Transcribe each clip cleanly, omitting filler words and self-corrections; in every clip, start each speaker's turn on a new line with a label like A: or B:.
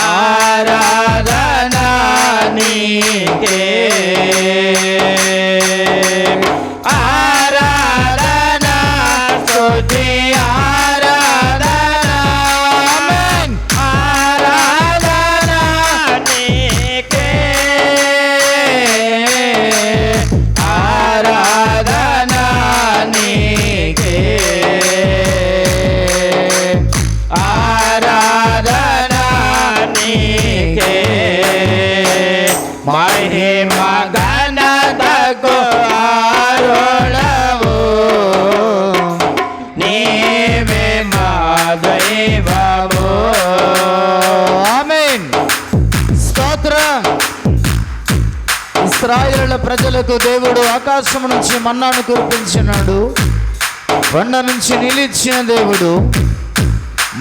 A: ఆరాధనా నీకే, ఆరాధనా స్తుతి ఆరాధనా, ఆరాధనా నీకే, ఆరాధనా నీకే, ఆరాధనా నీకే, మహిమ ఘనతకు ఆరోళవు, నీవే మా దైవము.
B: ఆమేన్. స్తోత్రం. ఇశ్రాయేలు ప్రజలకు దేవుడు ఆకాశం నుంచి మన్నాను కురిపించినాడు, కొండ నుంచి నిలిచిన దేవుడు,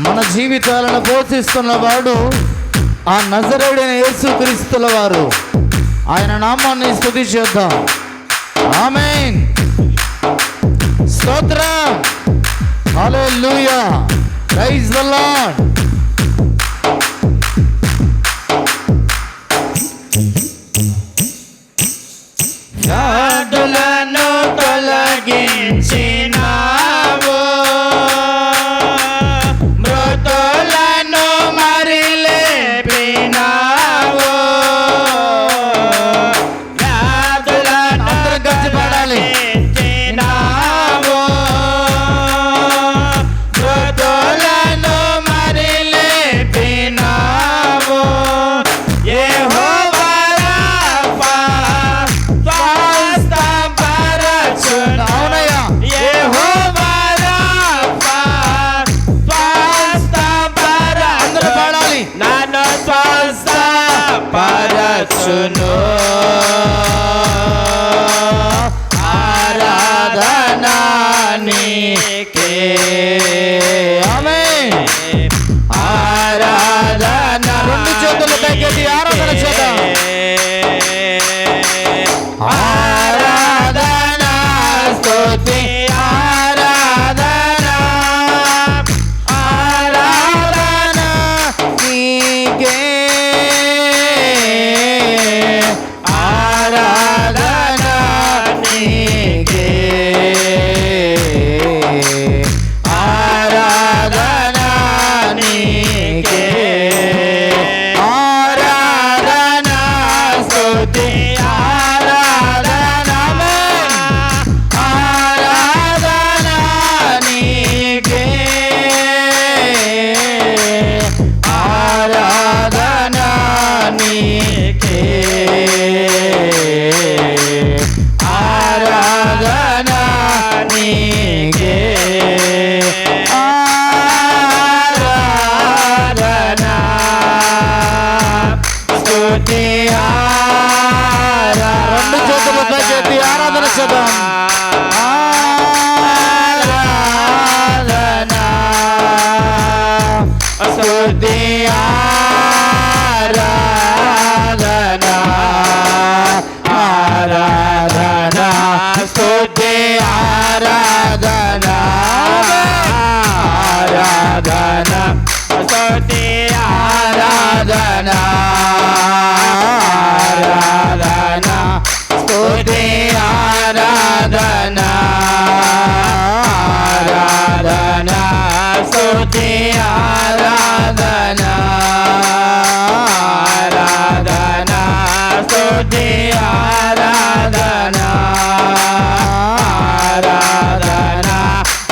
B: మన జీవితాలను పోషిస్తున్నవాడు ఆ నజరేయుడైన యేసుక్రీస్తుల వారు. ఆయన నామాన్ని స్తుతి చేద్దాం. ఆమేన్. స్తోత్రం. హల్లెలూయా. Praise the lord.
A: వ్యాధులను తొలగించినావు, మృతులను మరి లేపినావు, వ్యాధులను తొలగించినావు, మృతులను మరి లేపినావు, యెహోవా రాఫా స్వస్థపరచును, యెహోవా రాఫా స్వస్థపరచును, నన్ను స్వస్థపరచును, ఆరాధనా నీకే,
B: ఆమేన్.
A: ఆరాధనా.
B: రెండు చేతులు పైకెత్తి ఆరాధన చేద్దాం.
A: ఆరాధనా స్తుతి ఆరాధనా, ఆరాధనా
B: నీకే,
A: ఆరాధనా నీకే, ఆరాధనా నీకే, ఆరాధనా స్తుతి ఆరాధనా, ఆరాధనా నీకే, ఆరాధనా నీకే, ఆరాధనా నీకే, ఆరాధనా స్తుతి
B: రెండు చేతులు పైకెత్తి ఆరాధన చేద్దాం.
A: ఆరాధనా స్తుతి ఆరాధనా, ఆరాధనా స్తుతి ఆరాధనా, ఆరాధనా స్తుతి ఆరాధనా, ఆరాధనా స్తుతి ఆరాధనా, ఆరాధనా స్తుతి ఆరాధనా, ఆరాధనా స్తుతి ఆరాధనా, ఆరాధనా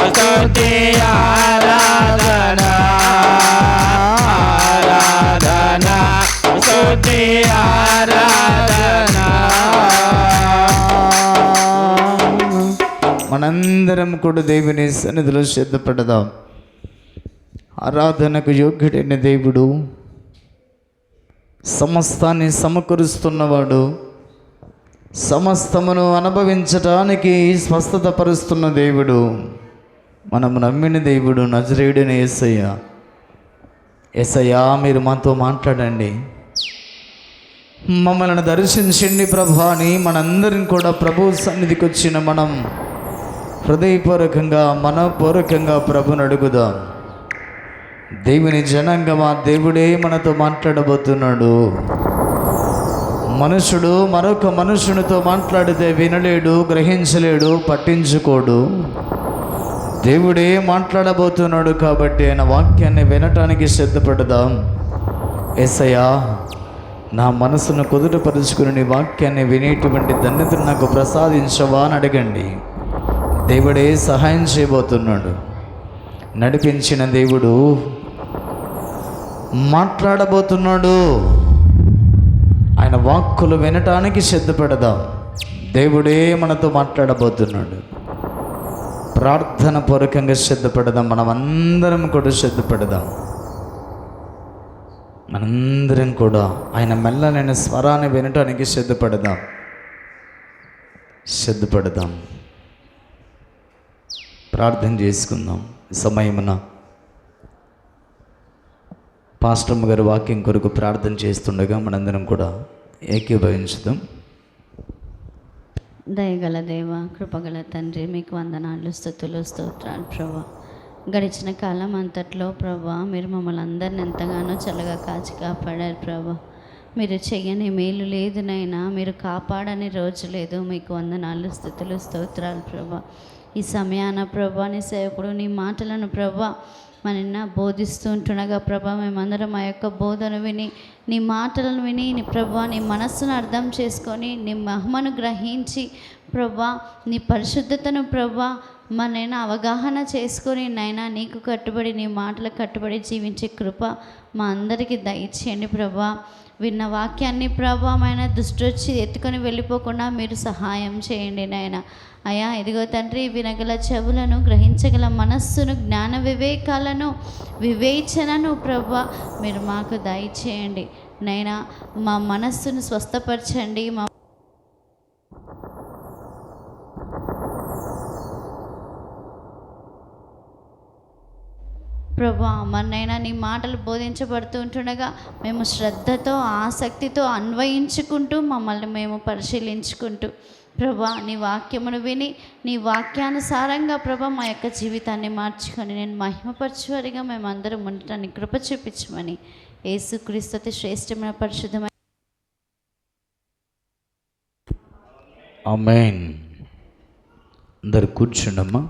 A: స్తుతి ఆరాధనా, ఆరాధనా స్తుతి ఆరాధనా.
B: మనందరం కూడా దేవుని సన్నిధిలో సిద్ధపడదాం. ఆరాధనకు యోగ్యుడైన దేవుడు, సమస్తాన్ని సమకూరుస్తున్నవాడు, సమస్తమును అనుభవించటానికి స్వస్థత పరుస్తున్న దేవుడు, మనము నమ్మిన దేవుడు నజరేయుడైన యేసయ్య. యేసయ్యా, మీరు మాతో మాట్లాడండి, మమ్మల్ని దర్శించండి ప్రభా అని మనందరం కూడా ప్రభు సన్నిధికి వచ్చిన మనం హృదయపూర్వకంగా మనపూర్వకంగా ప్రభుని అడుగుదాం. దేవుని జనాంగమా, దేవుడే మనతో మాట్లాడబోతున్నాడు. మనుషుడు మరొక మనుషునితో మాట్లాడితే వినలేడు, గ్రహించలేడు, పట్టించుకోడు. దేవుడే మాట్లాడబోతున్నాడు కాబట్టి ఆయన వాక్యాన్ని వినటానికి సిద్ధపడదాం. యేసయ్యా, నా మనసును కుదుటపరుచుకుని నీ వాక్యాన్ని వినేటువంటి ధన్యతను నాకు ప్రసాదించవా అని అడగండి. దేవుడే సహాయం చేయబోతున్నాడు. నడిపించిన దేవుడు మాట్లాడబోతున్నాడు. ఆయన వాక్కులు వినటానికి సిద్ధపడదాం. దేవుడే మనతో మాట్లాడబోతున్నాడు. ప్రార్థన పూర్వకంగా సిద్ధపడదాం. మనందరం కూడా సిద్ధపడదాం. మనందరం కూడా ఆయన మెల్లనైన స్వరాన్ని వినటానికి సిద్ధపడదాం. ప్రార్థన చేసుకుందాం. సమయమున పాస్టమ్మ గారి వాక్యం కొరకు ప్రార్థన చేస్తుండగా మనందరం కూడా ఏకీభవించుదాం.
C: దయగల దేవ, కృపగల తండ్రి, మీకు వందనాలు, స్తుతులు, స్తోత్రాలు ప్రభా. గడిచిన కాలం అంతట్లో ప్రభా మీరు మమ్మల్ని అందరిని ఎంతగానో చల్లగా కాచి కాపాడారు ప్రభా. మీరు చెయ్యని మేలు లేదు నైనా, మీరు కాపాడని రోజు లేదు. మీకు వందనాలు, స్తుతులు, స్తోత్రాలు ప్రభా. ఈ సమయాన ప్రభా నీ సేవకుడు నీ మాటలను ప్రభా మన బోధిస్తూ ఉంటుండగా ప్రభా మేమందరం ఆ యొక్క బోధన విని, నీ మాటలను విని, నీ ప్రభా నీ మనస్సును అర్థం చేసుకొని, నీ మహిమను గ్రహించి ప్రభా నీ పరిశుద్ధతను ప్రభా మనైనా అవగాహన చేసుకొని నైనా నీకు కట్టుబడి, నీ మాటలకు కట్టుబడి జీవించే కృప మా అందరికీ దయచేయండి ప్రభా. విన్న వాక్యాన్ని ప్రభావమైన దుష్టొచ్చి ఎత్తుకొని వెళ్ళిపోకుండా మీరు సహాయం చేయండి నాయన. అయ్యా ఇదిగో తండ్రి, వినగల చెవులను, గ్రహించగల మనస్సును, జ్ఞాన వివేకాలను, వివేచనను ప్రభా మీరు మాకు దయచేయండి నైనా. మా మనస్సును స్వస్థపరచండి. మా ప్రభా మన్నైనా నీ మాటలు బోధించబడుతూ ఉంటుండగా మేము శ్రద్ధతో, ఆసక్తితో అన్వయించుకుంటూ, మమ్మల్ని మేము పరిశీలించుకుంటూ ప్రభా నీ వాక్యమును విని, నీ వాక్యానుసారంగా ప్రభా మా యొక్క జీవితాన్ని మార్చుకొని నేను మహిమపరచువారిగా మేమందరం ఉండటానికి కృప చూపించమని యేసుక్రీస్తు అతి శ్రేష్టమైన పరిశుద్ధమైన
B: ఆమేన్. అందరు కూర్చుండమ్మా.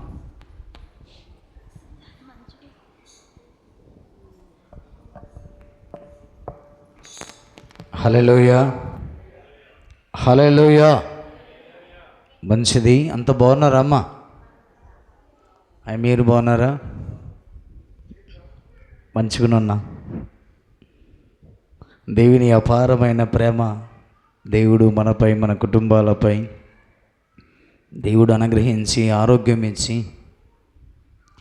B: హల్లెలూయా, హల్లెలూయా. మంచిది. అంత బాగున్నారా అమ్మా? మీరు బాగున్నారా? మంచిగానున్నా. దేవుని అపారమైన ప్రేమ దేవుడు మనపై, మన కుటుంబాలపై దేవుడు అనుగ్రహించి ఆరోగ్యం ఇచ్చి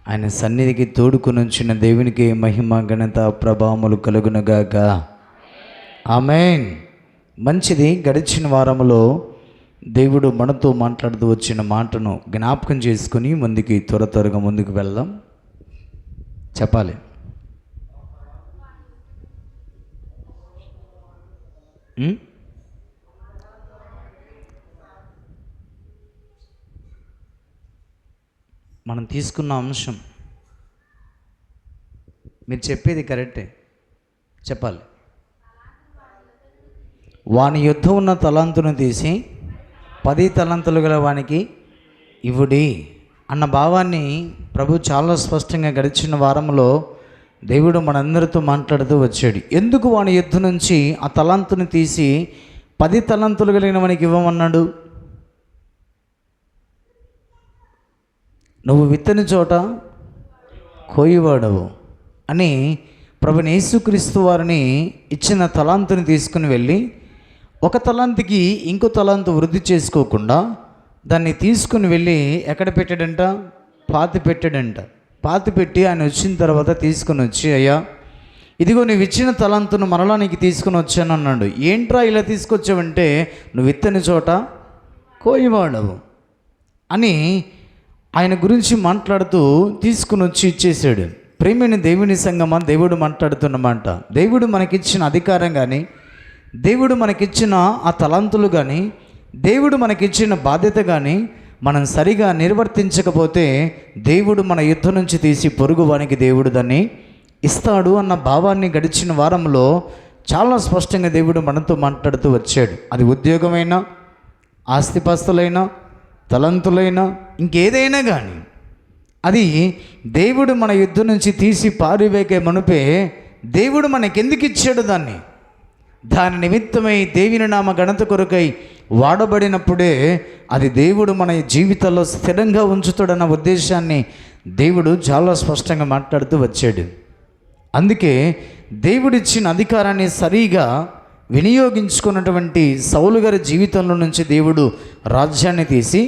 B: ఆయన సన్నిధికి తోడుకుని ఉంచిన దేవునికి మహిమ, ఘనత, ప్రభావములు కలుగునుగాక. ఆమేన్. మంచిది. గడిచిన వారంలో దేవుడు మనతో మాట్లాడుతూ వచ్చిన మాటను జ్ఞాపకం చేసుకుని ముందుకి త్వరగా ముందుకు వెళ్దాం. చెప్పాలి. మనం తీసుకున్న అంశం మీరు చెప్పేది కరెక్టే. చెప్పాలి. వాని యుద్ధ ఉన్న తలాంతును తీసి 10 తలాంతులు గల వానికి ఇవ్వుడి అన్న భావాన్ని ప్రభు చాలా స్పష్టంగా గడిచిన వారంలో దేవుడు మనందరితో మాట్లాడుతూ వచ్చాడు. ఎందుకు వాని యుద్ధ నుంచి ఆ తలాంతుని తీసి 10 తలాంతులు కలిగిన వానికి ఇవ్వమన్నాడు? నువ్వు విత్తని చోట కోయివాడవు అని ప్రభువైన యేసుక్రీస్తు వారిని ఇచ్చిన తలాంతుని తీసుకుని వెళ్ళి, ఒక తలాంతుకి ఇంకో తలాంతు వృద్ధి చేసుకోకుండా దాన్ని తీసుకుని వెళ్ళి ఎక్కడ పెట్టాడంట? పాతి పెట్టాడంట. పాతి పెట్టి ఆయన వచ్చిన తర్వాత తీసుకుని వచ్చి, అయ్యా ఇదిగో నువ్వు ఇచ్చిన తలాంతును మరలా నీకు తీసుకుని వచ్చాను అన్నాడు. ఏంట్రా ఇలా తీసుకొచ్చావంటే, నువ్వు విత్తని చోట కోయివాడవు అని ఆయన గురించి మాట్లాడుతూ తీసుకుని వచ్చి ఇచ్చేసాడు. ప్రేమైన దేవుని సంగమా, దేవుడు మాట్లాడుతున్నమాట. దేవుడు మనకిచ్చిన అధికారం కానీ, దేవుడు మనకిచ్చిన ఆ తలాంతులు కానీ, దేవుడు మనకిచ్చిన బాధ్యత కానీ మనం సరిగా నిర్వర్తించకపోతే దేవుడు మన యుద్ధం నుంచి తీసి పొరుగు వానికి దేవుడు దాన్ని ఇస్తాడు అన్న భావాన్ని గడిచిన వారంలో చాలా స్పష్టంగా దేవుడు మనతో మాట్లాడుతూ వచ్చాడు. అది ఉద్యోగమైనా, ఆస్తిపాస్తులైనా, తలంతులైనా, ఇంకేదైనా కానీ అది దేవుడు మన యుద్ధం నుంచి తీసి పారివేకే మనుపే దేవుడు మనకెందుకు ఇచ్చాడు దాని నిమిత్తమై దేవుని నామ ఘనత కొరకై వాడబడినప్పుడే అది దేవుడు మన జీవితాల్లో స్థిరంగా ఉంచుతాడన్న ఉద్దేశాన్ని దేవుడు చాలా స్పష్టంగా మాట్లాడుతూ వచ్చాడు. అందుకే దేవుడిచ్చిన అధికారాన్ని సరిగా వినియోగించుకున్నటువంటి సౌలు గారి జీవితంలో నుంచి దేవుడు రాజ్యాన్ని తీసి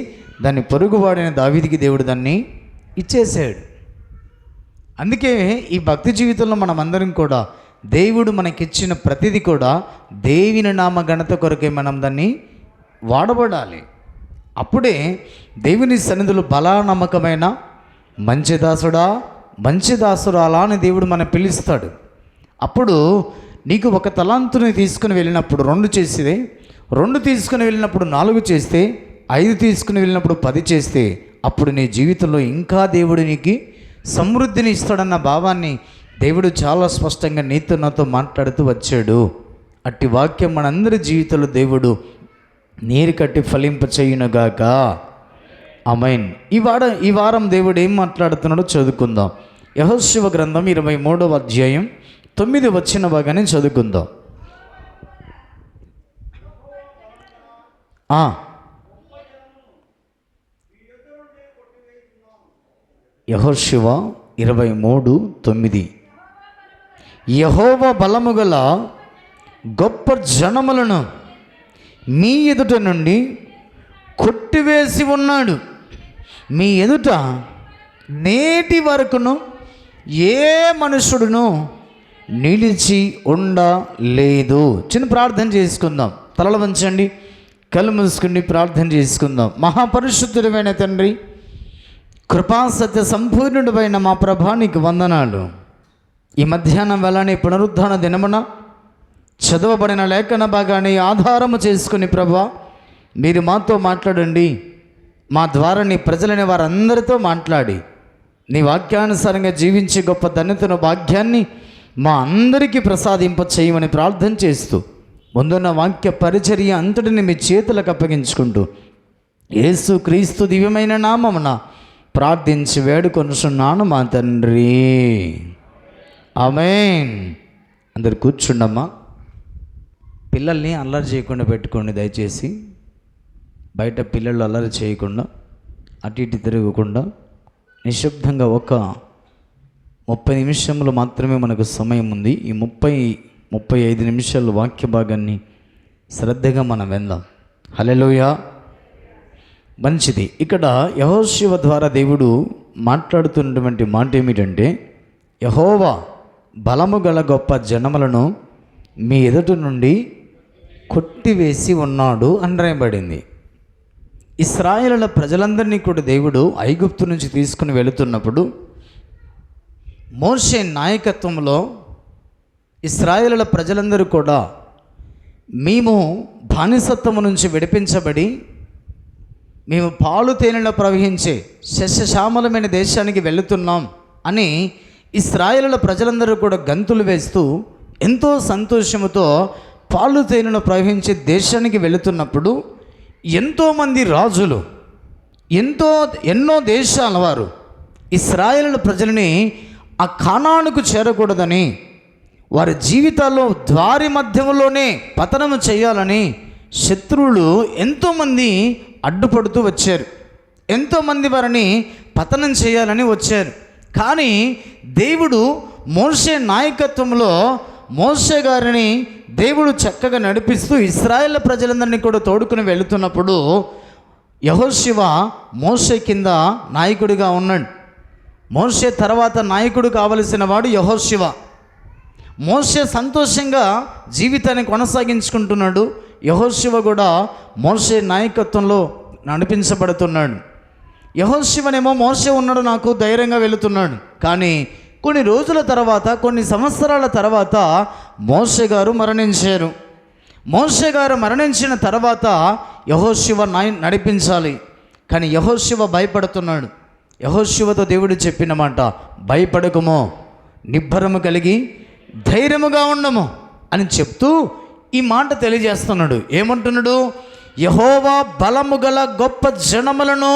B: దాన్ని పొరుగువాడైన దావీదుకి దేవుడు దాన్ని ఇచ్చేసాడు. అందుకే ఈ భక్తి జీవితంలో మనమందరం కూడా దేవుడు మనకిచ్చిన ప్రతిదీ కూడా దేవుని నామ ఘనత కొరకే మనం దాన్ని వాడబడాలి. అప్పుడే దేవుని సన్నిధిలో బలా నమ్మకమైన మంచి దాసుడా, మంచి దాసురాలా అని దేవుడు మనం పిలుస్తాడు. అప్పుడు నీకు ఒక తలాంతుని తీసుకుని వెళ్ళినప్పుడు 2 చేస్తే, 2 తీసుకుని వెళ్ళినప్పుడు 4 చేస్తే, 5 తీసుకుని వెళ్ళినప్పుడు 10 చేస్తే, అప్పుడు నీ జీవితంలో ఇంకా దేవుడు నీకు సమృద్ధిని ఇస్తాడన్న భావాన్ని దేవుడు చాలా స్పష్టంగా నీతో నాతో మాట్లాడుతూ వచ్చాడు. అట్టి వాక్యం మనందరి జీవితంలో దేవుడు నీరు కట్టి ఫలింప చేయునుగాక. ఆమేన్. ఈ వారం దేవుడు ఏం మాట్లాడుతున్నాడో చదువుకుందాం. యెహోషువ గ్రంథం 23వ అధ్యాయం 9 వచ్చిన భాగాన్ని చదువుకుందాం. యెహోషువ 23:9 యెహోవా బలము గల గొప్ప జనములను మీ ఎదుట నుండి కొట్టివేసి ఉన్నాడు. మీ ఎదుట నేటి వరకును ఏ మనుషుడును నిలిచి ఉండలేదు. చిన్న ప్రార్థన చేసుకుందాం. తలలు వంచండి, కళ్ళు మూసుకుని ప్రార్థన చేసుకుందాం. మహాపరిశుద్ధుడైన తండ్రి, కృపా సత్య సంపూర్ణుడైన మా ప్రభా నీకు వందనాలు. ఈ మధ్యాహ్నం వేళని పునరుద్ధాన దినమున చదవబడిన లేఖన భాగాన్ని ఆధారము చేసుకుని ప్రభా మీరు మాతో మాట్లాడండి. మా ద్వారా నీ ప్రజలైన వారందరితో మాట్లాడి నీ వాక్యానుసారంగా జీవించే గొప్ప ధన్యతను భాగ్యాన్ని మా అందరికీ ప్రసాదింప చేయమని ప్రార్థన చేస్తూ ముందున్న వాక్య పరిచర్య అంతటిని మీ చేతులకు అప్పగించుకుంటూ యేసు క్రీస్తు దివ్యమైన నామమున ప్రార్థించి వేడుకొనుచున్నాను మా తండ్రి. ఆమేన్. అందరు కూర్చుండమ్మా. పిల్లల్ని అల్లరి చేయకుండా పెట్టుకోండి దయచేసి. బయట పిల్లలు అల్లరి చేయకుండా, అటు ఇటు తిరగకుండా నిశ్శబ్దంగా ఒక 30 నిమిషములు మాత్రమే మనకు సమయం ఉంది. ఈ 35 నిమిషాల వాక్య భాగాన్ని శ్రద్ధగా మనం విందాం. హల్లెలూయా. మంచిది. ఇక్కడ యెహోషువ ద్వారా దేవుడు మాట్లాడుతున్నటువంటి మాట ఏమిటంటే, యెహోవా బలము గల గొప్ప జనములను మీ ఎదుట నుండి కొట్టివేసి ఉన్నాడు అని రాయబడింది. ఇశ్రాయేలుల ప్రజలందరినీ కూడా దేవుడు ఐగుప్తు నుంచి తీసుకుని వెళుతున్నప్పుడు మోషే నాయకత్వంలో ఇశ్రాయేలుల ప్రజలందరూ కూడా మేము బానిసత్వము నుంచి విడిపించబడి మేము పాలు తేనెలో ప్రవహించే సస్యశ్యామలమైన దేశానికి వెళుతున్నాం అని ఇశ్రాయేలుల ప్రజలందరూ కూడా గంతులు వేస్తూ ఎంతో సంతోషముతో పాలు తేనెలో ప్రవహించే దేశానికి వెళుతున్నప్పుడు ఎంతోమంది రాజులు, ఎన్నో దేశాల వారు ఇశ్రాయేలుల ప్రజలని ఆ కానానుకు చేరకూడదని, వారి జీవితాల్లో ద్వారి మధ్యములోనే పతనము చేయాలని శత్రువులు ఎంతోమంది అడ్డుపడుతూ వచ్చారు. ఎంతోమంది వారిని పతనం చేయాలని వచ్చారు. కానీ దేవుడు మోషే నాయకత్వంలో మోషే గారిని దేవుడు చక్కగా నడిపిస్తూ ఇశ్రాయేల్ ప్రజలందరినీ కూడా తోడుకుని వెళుతున్నప్పుడు యెహోషువ మోషే కింద నాయకుడిగా ఉన్నాడు. మోషే తర్వాత నాయకుడు కావలసిన వాడు యెహోషువ. మోషే సంతోషంగా జీవితాన్ని కొనసాగించుకుంటున్నాడు. యెహోషువ కూడా మోషే నాయకత్వంలో నడిపించబడుతున్నాడు. యెహోషువనేమో మోషే ఉన్నాడు నాకు ధైర్యంగా వెళుతున్నాడు. కానీ కొన్ని రోజుల తర్వాత, కొన్ని సంవత్సరాల తర్వాత మోషే గారు మరణించారు. మోషే గారు మరణించిన తర్వాత యెహోషువ నడిపించాలి. కానీ యెహోషువ భయపడుతున్నాడు. యెహోషువతో దేవుడు చెప్పిన మాట, భయపడకుమో, నిబ్బరము కలిగి ధైర్యముగా ఉండము అని చెప్తూ ఈ మాట తెలియజేస్తున్నాడు. ఏమంటున్నాడు? యెహోవా బలము గల గొప్ప జనములను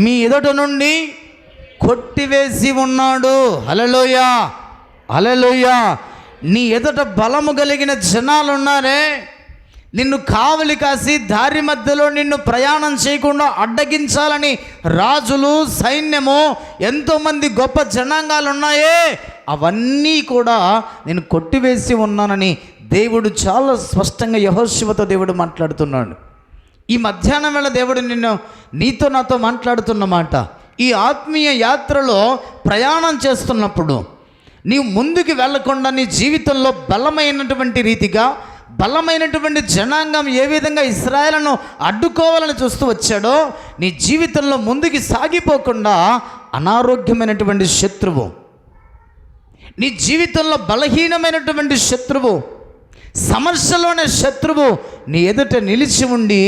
B: మీ ఎదుట నుండి కొట్టివేసి ఉన్నాడు. హల్లెలూయా, హల్లెలూయా. నీ ఎదుట బలము కలిగిన జనాలు ఉన్నారే, నిన్ను కావలి కాసి దారి మధ్యలో నిన్ను ప్రయాణం చేయకుండా అడ్డగించాలని రాజులు, సైన్యము, ఎంతోమంది గొప్ప జనాంగాలు ఉన్నాయే, అవన్నీ కూడా నేను కొట్టివేసి ఉన్నానని దేవుడు చాలా స్పష్టంగా యెహోషువతో దేవుడు మాట్లాడుతున్నాడు. ఈ మధ్యాహ్నం వేళ దేవుడు నీతో నాతో మాట్లాడుతున్న మాట, ఈ ఆత్మీయ యాత్రలో ప్రయాణం చేస్తున్నప్పుడు నీవు ముందుకు వెళ్లకుండా నీ జీవితంలో బలమైనటువంటి రీతిగా, బలమైనటువంటి జనాంగం ఏ విధంగా ఇశ్రాయేలును అడ్డుకోవాలని చూస్తూ వచ్చాడో, నీ జీవితంలో ముందుకు సాగిపోకుండా అనారోగ్యమైనటువంటి శత్రువు, నీ జీవితంలో బలహీనమైనటువంటి శత్రువు, సమస్యలోనే శత్రువు నీ ఎదుట నిలిచి ఉండి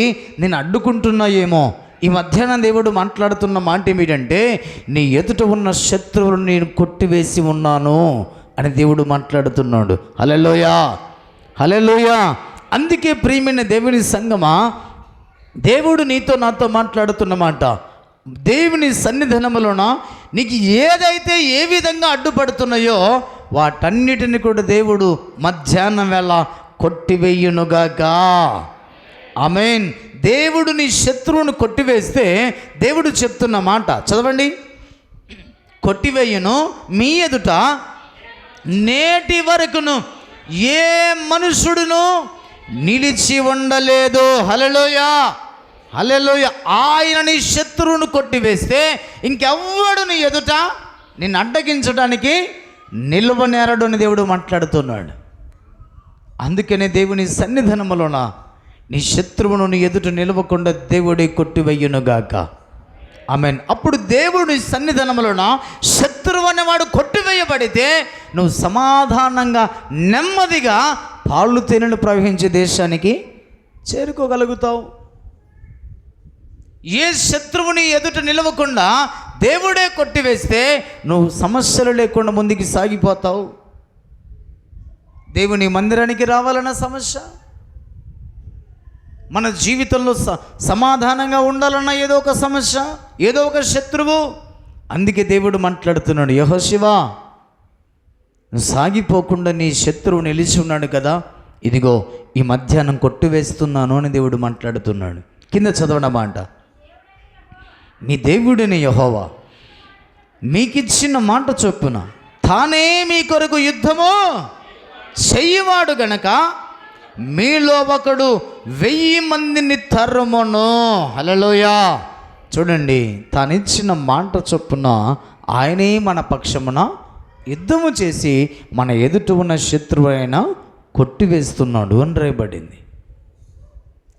B: నేను అడ్డుకుంటున్నాయేమో. ఈ మధ్యాహ్నం దేవుడు మాట్లాడుతున్న మాట ఏమిటంటే, నీ ఎదుట ఉన్న శత్రువులను నేను కొట్టివేసి ఉన్నాను అని దేవుడు మాట్లాడుతున్నాడు. హల్లెలూయా, హల్లెలూయా. అందుకే ప్రియమైన దేవుని సంగమా, దేవుడు నీతో నాతో మాట్లాడుతున్న మాట, దేవుని సన్నిధానములోన నీకు ఏదైతే ఏ విధంగా అడ్డుపడుతున్నాయో వాటన్నిటిని కూడా దేవుడు మధ్యాహ్నం వేళ కొట్టివేయునుగాక. ఆమేన్. దేవుడు నీ శత్రువును కొట్టివేస్తే దేవుడు చెప్తున్న మాట చదవండి. కొట్టివేయును మీ ఎదుట నేటి వరకును ఏ మనుషుడును నిలిచి ఉండలేదు. హల్లెలూయా, హల్లెలూయా. ఆయన నీ శత్రువును కొట్టివేస్తే ఇంకెవ్వడు నీ ఎదుట నిన్ను అడ్డగించడానికి నిలువనేరడు అని దేవుడు మాట్లాడుతున్నాడు. అందుకనే దేవుని సన్నిధానములోన నీ శత్రువును నీ ఎదుట నిలవకుండా దేవుడే కొట్టివేయునుగాక. ఆమేన్. అప్పుడు దేవుడి సన్నిధానములోన శత్రువు అనేవాడు కొట్టివేయబడితే నువ్వు సమాధానంగా, నెమ్మదిగా పాలు తేనెలు ప్రవహించే దేశానికి చేరుకోగలుగుతావు. ఏ శత్రువుని ఎదుట నిలవకుండా దేవుడే కొట్టివేస్తే నువ్వు సమస్యలు లేకుండా ముందుకు సాగిపోతావు. దేవుని మందిరానికి రావాలన్న సమస్య, మన జీవితంలో సమాధానంగా ఉండాలన్న ఏదో ఒక సమస్య, ఏదో ఒక శత్రువు. అందుకే దేవుడు మాట్లాడుతున్నాడు, యెహోషువా నువ్వు సాగిపోకుండా నీ శత్రువు నిలిచి ఉన్నాడు కదా, ఇదిగో ఈ మధ్యాహ్నం కొట్టివేస్తున్నాను అని దేవుడు మాట్లాడుతున్నాడు. కింద చదవడం మాట, మీ దేవుడిని యెహోవా మీకిచ్చిన మాట చొప్పున తానే మీ కొరకు యుద్ధము చెయ్యవాడు గనక మీలో ఒకడు 1000 మందిని తరుమును. హల్లెలూయా. చూడండి, తానిచ్చిన మాట చొప్పున ఆయనే మన పక్షమున యుద్ధము చేసి మన ఎదుట ఉన్న శత్రువు అయినా కొట్టివేస్తున్నాడు అని రాయబడింది.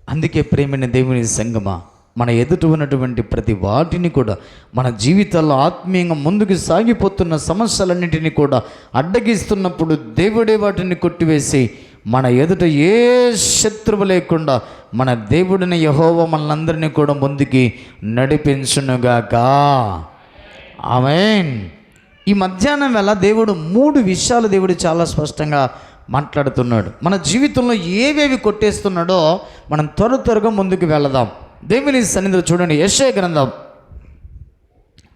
B: అందుకే ప్రేమైన దేవుని సంగమా, మన ఎదుట ఉన్నటువంటి ప్రతి వాటిని కూడా, మన జీవితాల్లో ఆత్మీయంగా ముందుకు సాగిపోతున్న సమస్యలన్నింటినీ కూడా అడ్డగిస్తున్నప్పుడు దేవుడే వాటిని కొట్టివేసి మన ఎదుట ఏ శత్రువు లేకుండా మన దేవుడిని యెహోవా మనందరినీ కూడా ముందుకి నడిపించునుగాక. ఆమేన్. ఈ మధ్యాహ్నం వేళ దేవుడు 3 విషయాలు దేవుడు చాలా స్పష్టంగా మాట్లాడుతున్నాడు. మన జీవితంలో ఏవేవి కొట్టేస్తున్నాడో మనం త్వరగా ముందుకు వెళదాం. దేవుని సన్నిధిలో చూడండి, యెషయా గ్రంథం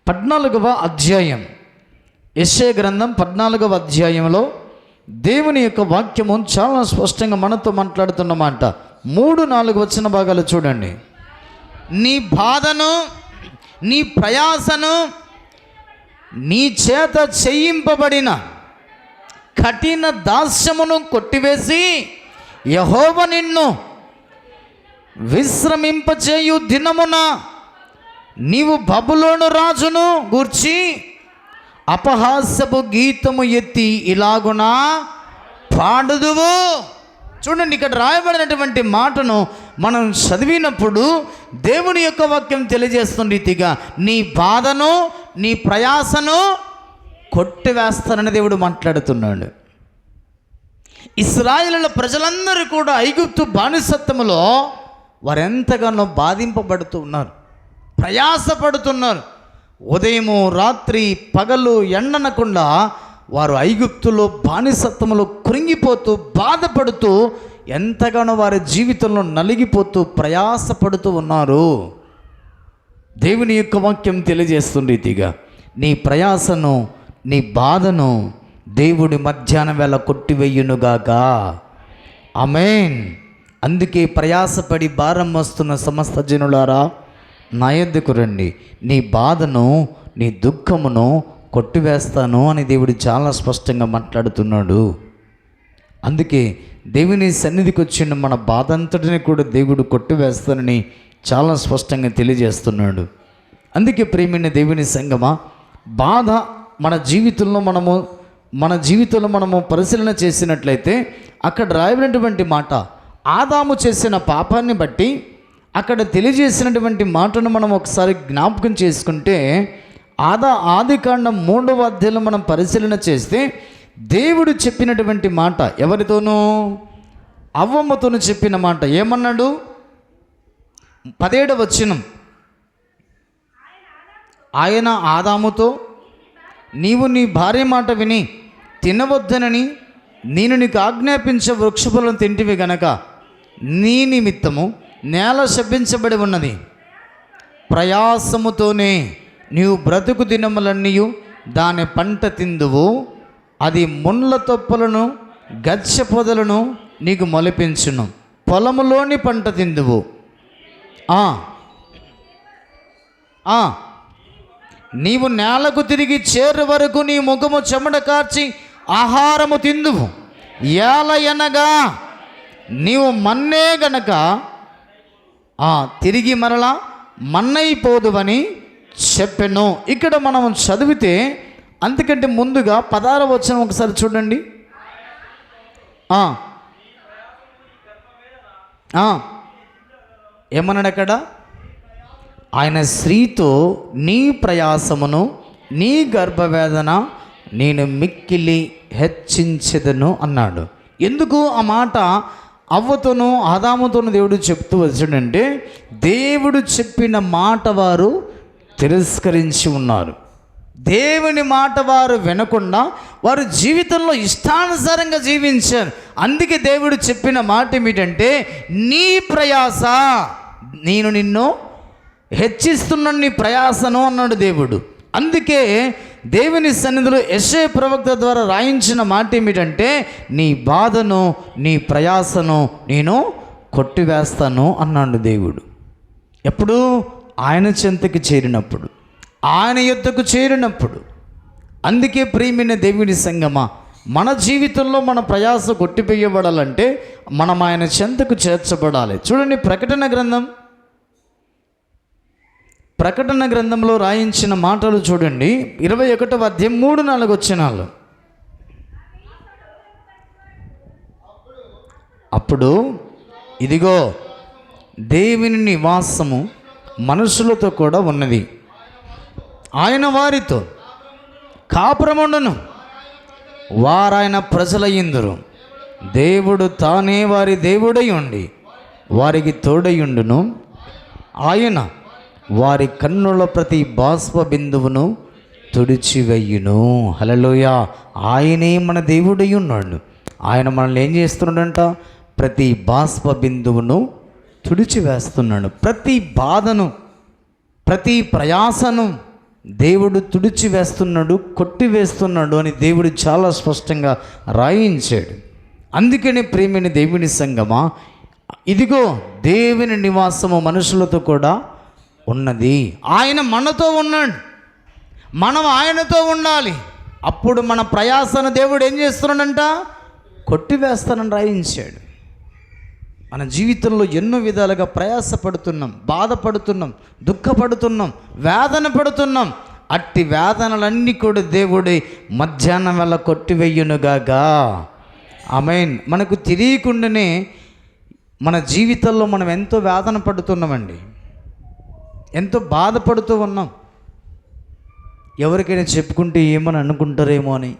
B: 14వ అధ్యాయం. యెషయా గ్రంథం 14వ అధ్యాయంలో దేవుని యొక్క వాక్యము చాలా స్పష్టంగా మనతో మాట్లాడుతున్నమాట. 3-4 వచ్చిన భాగాలు చూడండి. నీ బాధను, నీ ప్రయాసను, నీ చేత చేయింపబడిన కఠిన దాస్యమును కొట్టివేసి యెహోవా నిన్ను విశ్రమింపచేయు దినమున నీవు బబులోను రాజును గూర్చి అపహాస్యపు గీతము ఎత్తి ఇలాగునా పాడుదువు. చూడండి, ఇక్కడ రాయబడినటువంటి మాటను మనం చదివినప్పుడు దేవుని యొక్క వాక్యం తెలియజేస్తున్న రీతిగా నీ బాధను, నీ ప్రయాసను కొట్టివేస్తానని దేవుడు మాట్లాడుతున్నాడు. ఇశ్రాయేలు ప్రజలందరూ కూడా ఐగుప్తు బానిసత్వములో వారెంతగానో బాధింపబడుతూ ఉన్నారు, ప్రయాసపడుతున్నారు. ఉదయము రాత్రి పగలు ఎండనకుండా వారు ఐగుప్తులో బానిసత్వంలో కృంగిపోతూ బాధపడుతూ ఎంతగానో వారి జీవితంలో నలిగిపోతూ ప్రయాసపడుతూ ఉన్నారు. దేవుని యొక్క వాక్యం తెలియజేస్తుంది రీతిగా నీ ప్రయాసను నీ బాధను దేవుడి మధ్యాహ్నం వేళ కొట్టివేయునుగాక. ఆమేన్. అందుకే ప్రయాసపడి భారం మోస్తున్న సమస్త జనులారా నా యొద్దకు రండి, నీ బాధను నీ దుఃఖమును కొట్టివేస్తాను అని దేవుడు చాలా స్పష్టంగా మాట్లాడుతున్నాడు. అందుకే దేవుని సన్నిధికి వచ్చిన మన బాధ అంతటిని కూడా దేవుడు కొట్టివేస్తానని చాలా స్పష్టంగా తెలియజేస్తున్నాడు. అందుకే ప్రియమైన దేవుని సంగమా, బాధ మన జీవితంలో మనము పరిశీలన చేసినట్లయితే అక్కడ రాయబడినటువంటి మాట ఆదాము చేసిన పాపాన్ని బట్టి అక్కడ తెలియజేసినటువంటి మాటను మనం ఒకసారి జ్ఞాపకం చేసుకుంటే ఆదికాండం 3వ అధ్యాయంలో మనం పరిశీలన చేస్తే దేవుడు చెప్పినటువంటి మాట ఎవరితోనూ? అవ్వమ్మతోనూ చెప్పిన మాట ఏమన్నాడు? 17వ వచనం, ఆయన ఆదాముతో నీవు నీ భార్య మాట విని తినవద్దనని నేను నీకు ఆజ్ఞాపించే వృక్షఫలం తింటివి గనక నీ నిమిత్తము నేల శపించబడి ఉన్నది, ప్రయాసముతోనే నీవు బ్రతుకు దినములన్నీ దాని పంట తిందువు, అది ముండ్ల తొప్పలను గచ్చ పొదలను నీకు మొలిపించును, పొలములోని పంట తిందువు. నీవు నేలకు తిరిగి చేరు వరకు నీ ముఖము చెమట కార్చి ఆహారము తిందువు, ఏలయనగా నీవు మన్నే గనక తిరిగి మరలా మన్నైపోదువని చెప్పెను. ఇక్కడ మనం చదివితే అంతకంటే ముందుగా 16వ వచనం ఒకసారి చూడండి. ఏమన్నాడు అక్కడ? ఆయన స్త్రీతో నీ ప్రయాసమును నీ గర్భవేదన నేను మిక్కిలి హెచ్చించెదను అన్నాడు. ఎందుకు ఆ మాట అవ్వతోనూ ఆదాముతోనూ దేవుడు చెప్తూ వచ్చాడంటే దేవుడు చెప్పిన మాట వారు తిరస్కరించి ఉన్నారు. దేవుని మాట వారు వినకుండా వారు జీవితంలో ఇష్టానుసారంగా జీవించారు. అందుకే దేవుడు చెప్పిన మాట ఏమిటంటే నీ ప్రయాస నేను నిన్ను హెచ్చిస్తున్నాను, నీ ప్రయాసను అన్నాడు దేవుడు. అందుకే దేవుని సన్నిధిలో యెషయా ప్రవక్త ద్వారా రాయించిన మాట ఏమిటంటే నీ బాధను నీ ప్రయాసను నేను కొట్టివేస్తాను అన్నాడు దేవుడు. ఎప్పుడు? ఆయన చెంతకి చేరినప్పుడు, ఆయన యొద్దకు చేరినప్పుడు. అందుకే ప్రియమైన దేవుని సంగమా, మన జీవితంలో మన ప్రయాస కొట్టివేయబడాలంటే మనం ఆయన చెంతకు చేర్చబడాలి. చూడండి, ప్రకటన గ్రంథంలో రాయించిన మాటలు చూడండి. 21వ అధ్యాయం 3-4 వచనాలు. అప్పుడు ఇదిగో దేవుని నివాసము మనుషులతో కూడా ఉన్నది, ఆయన వారితో కాపురముండును, వారాయన ప్రజలయ్యిందురు, దేవుడు తానే వారి దేవుడై ఉండి వారికి తోడయుండును, ఆయన వారి కన్నుల ప్రతి బాష్ప బిందువును తుడిచివేయును. హల్లెలూయా. ఆయనే మన దేవుడై ఉన్నాడు. ఆయన మనల్ని ఏం చేస్తున్నాడంట? ప్రతి బాష్ప బిందువును తుడిచివేస్తున్నాడు. ప్రతి బాధను ప్రతి ప్రయాసను దేవుడు తుడిచివేస్తున్నాడు, కొట్టివేస్తున్నాడు అని దేవుడు చాలా స్పష్టంగా రాయించాడు. అందుకనే ప్రియమైన దేవుని సంగమా, ఇదిగో దేవుని నివాసము మనుషులతో కూడా ఉన్నది. ఆయన మనతో ఉన్నాడు, మనం ఆయనతో ఉండాలి. అప్పుడు మన ప్రయాసను దేవుడు ఏం చేస్తున్నాడంట? కొట్టివేస్తానని రాయించాడు. మన జీవితంలో ఎన్నో విధాలుగా ప్రయాసపడుతున్నాం, బాధపడుతున్నాం, దుఃఖపడుతున్నాం, వేదన పడుతున్నాం. అట్టి వేదనలన్నీ కూడా దేవుడి మధ్యాహ్నం వల్ల కొట్టివేయునుగాగా. ఆమేన్. మనకు తెలియకుండానే మన జీవితంలో మనం ఎంతో వేదన పడుతున్నామండి, ఎంతో బాధపడుతూ ఉన్నాం. ఎవరికైనా చెప్పుకుంటే ఏమని అనుకుంటారేమో అని.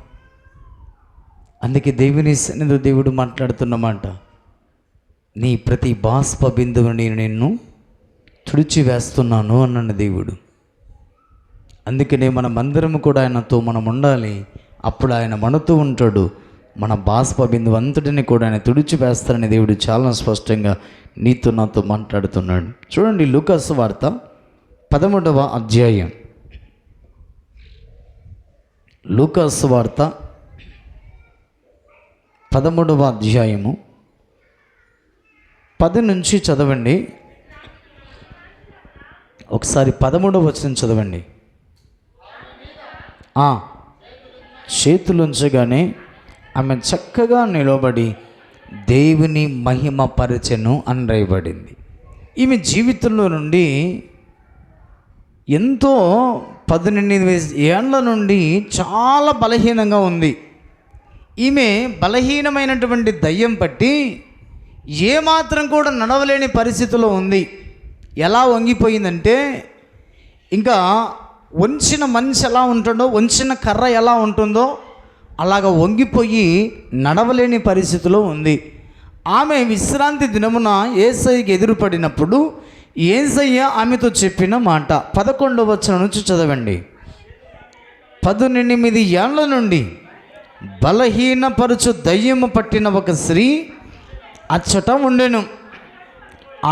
B: అందుకే దేవుని సన్నిధిలో దేవుడు మాట్లాడుతున్నమాట, నీ ప్రతి బాష్ప బిందువు నేను నిన్ను తుడిచివేస్తున్నాను అన్నాడు దేవుడు. అందుకనే మనమందరం కూడా ఆయనతో మనం ఉండాలి, అప్పుడు ఆయన మనతో ఉంటాడు. మన బాష్ప బిందువు అంతటిని కూడా ఆయన తుడిచివేస్తారని దేవుడు చాలా స్పష్టంగా నీతో నాతో మాట్లాడుతున్నాడు. చూడండి, లూకాసు వార్త 13వ అధ్యాయం. లూకాసు వార్త 13వ అధ్యాయము 10 నుంచి చదవండి. ఒకసారి 13వ వచనం చదవండి. చేతులుంచగానే ఆమె చక్కగా నిలబడి దేవుని మహిమ పరిచెను అని రాయబడింది. ఈమె జీవితంలో నుండి ఎంతో 18 ఏళ్ల నుండి చాలా బలహీనంగా ఉంది. ఈమె బలహీనమైనటువంటి దయ్యం పట్టి ఏమాత్రం కూడా నడవలేని పరిస్థితిలో ఉంది. ఎలా వంగిపోయిందంటే, ఇంకా వంచిన మనిషి ఎలా ఉంటుందో, వంచిన కర్ర ఎలా ఉంటుందో అలాగ వంగిపోయి నడవలేని పరిస్థితిలో ఉంది. ఆమె విశ్రాంతి దినమున యేసయ్యకి ఎదురుపడినప్పుడు యేసయ్య ఆమెతో చెప్పిన మాట 11వ వచనం నుంచి చదవండి. 18 ఏళ్ల నుండి బలహీనపరుచు దయ్యము పట్టిన ఒక స్త్రీ అచ్చట ఉండెను.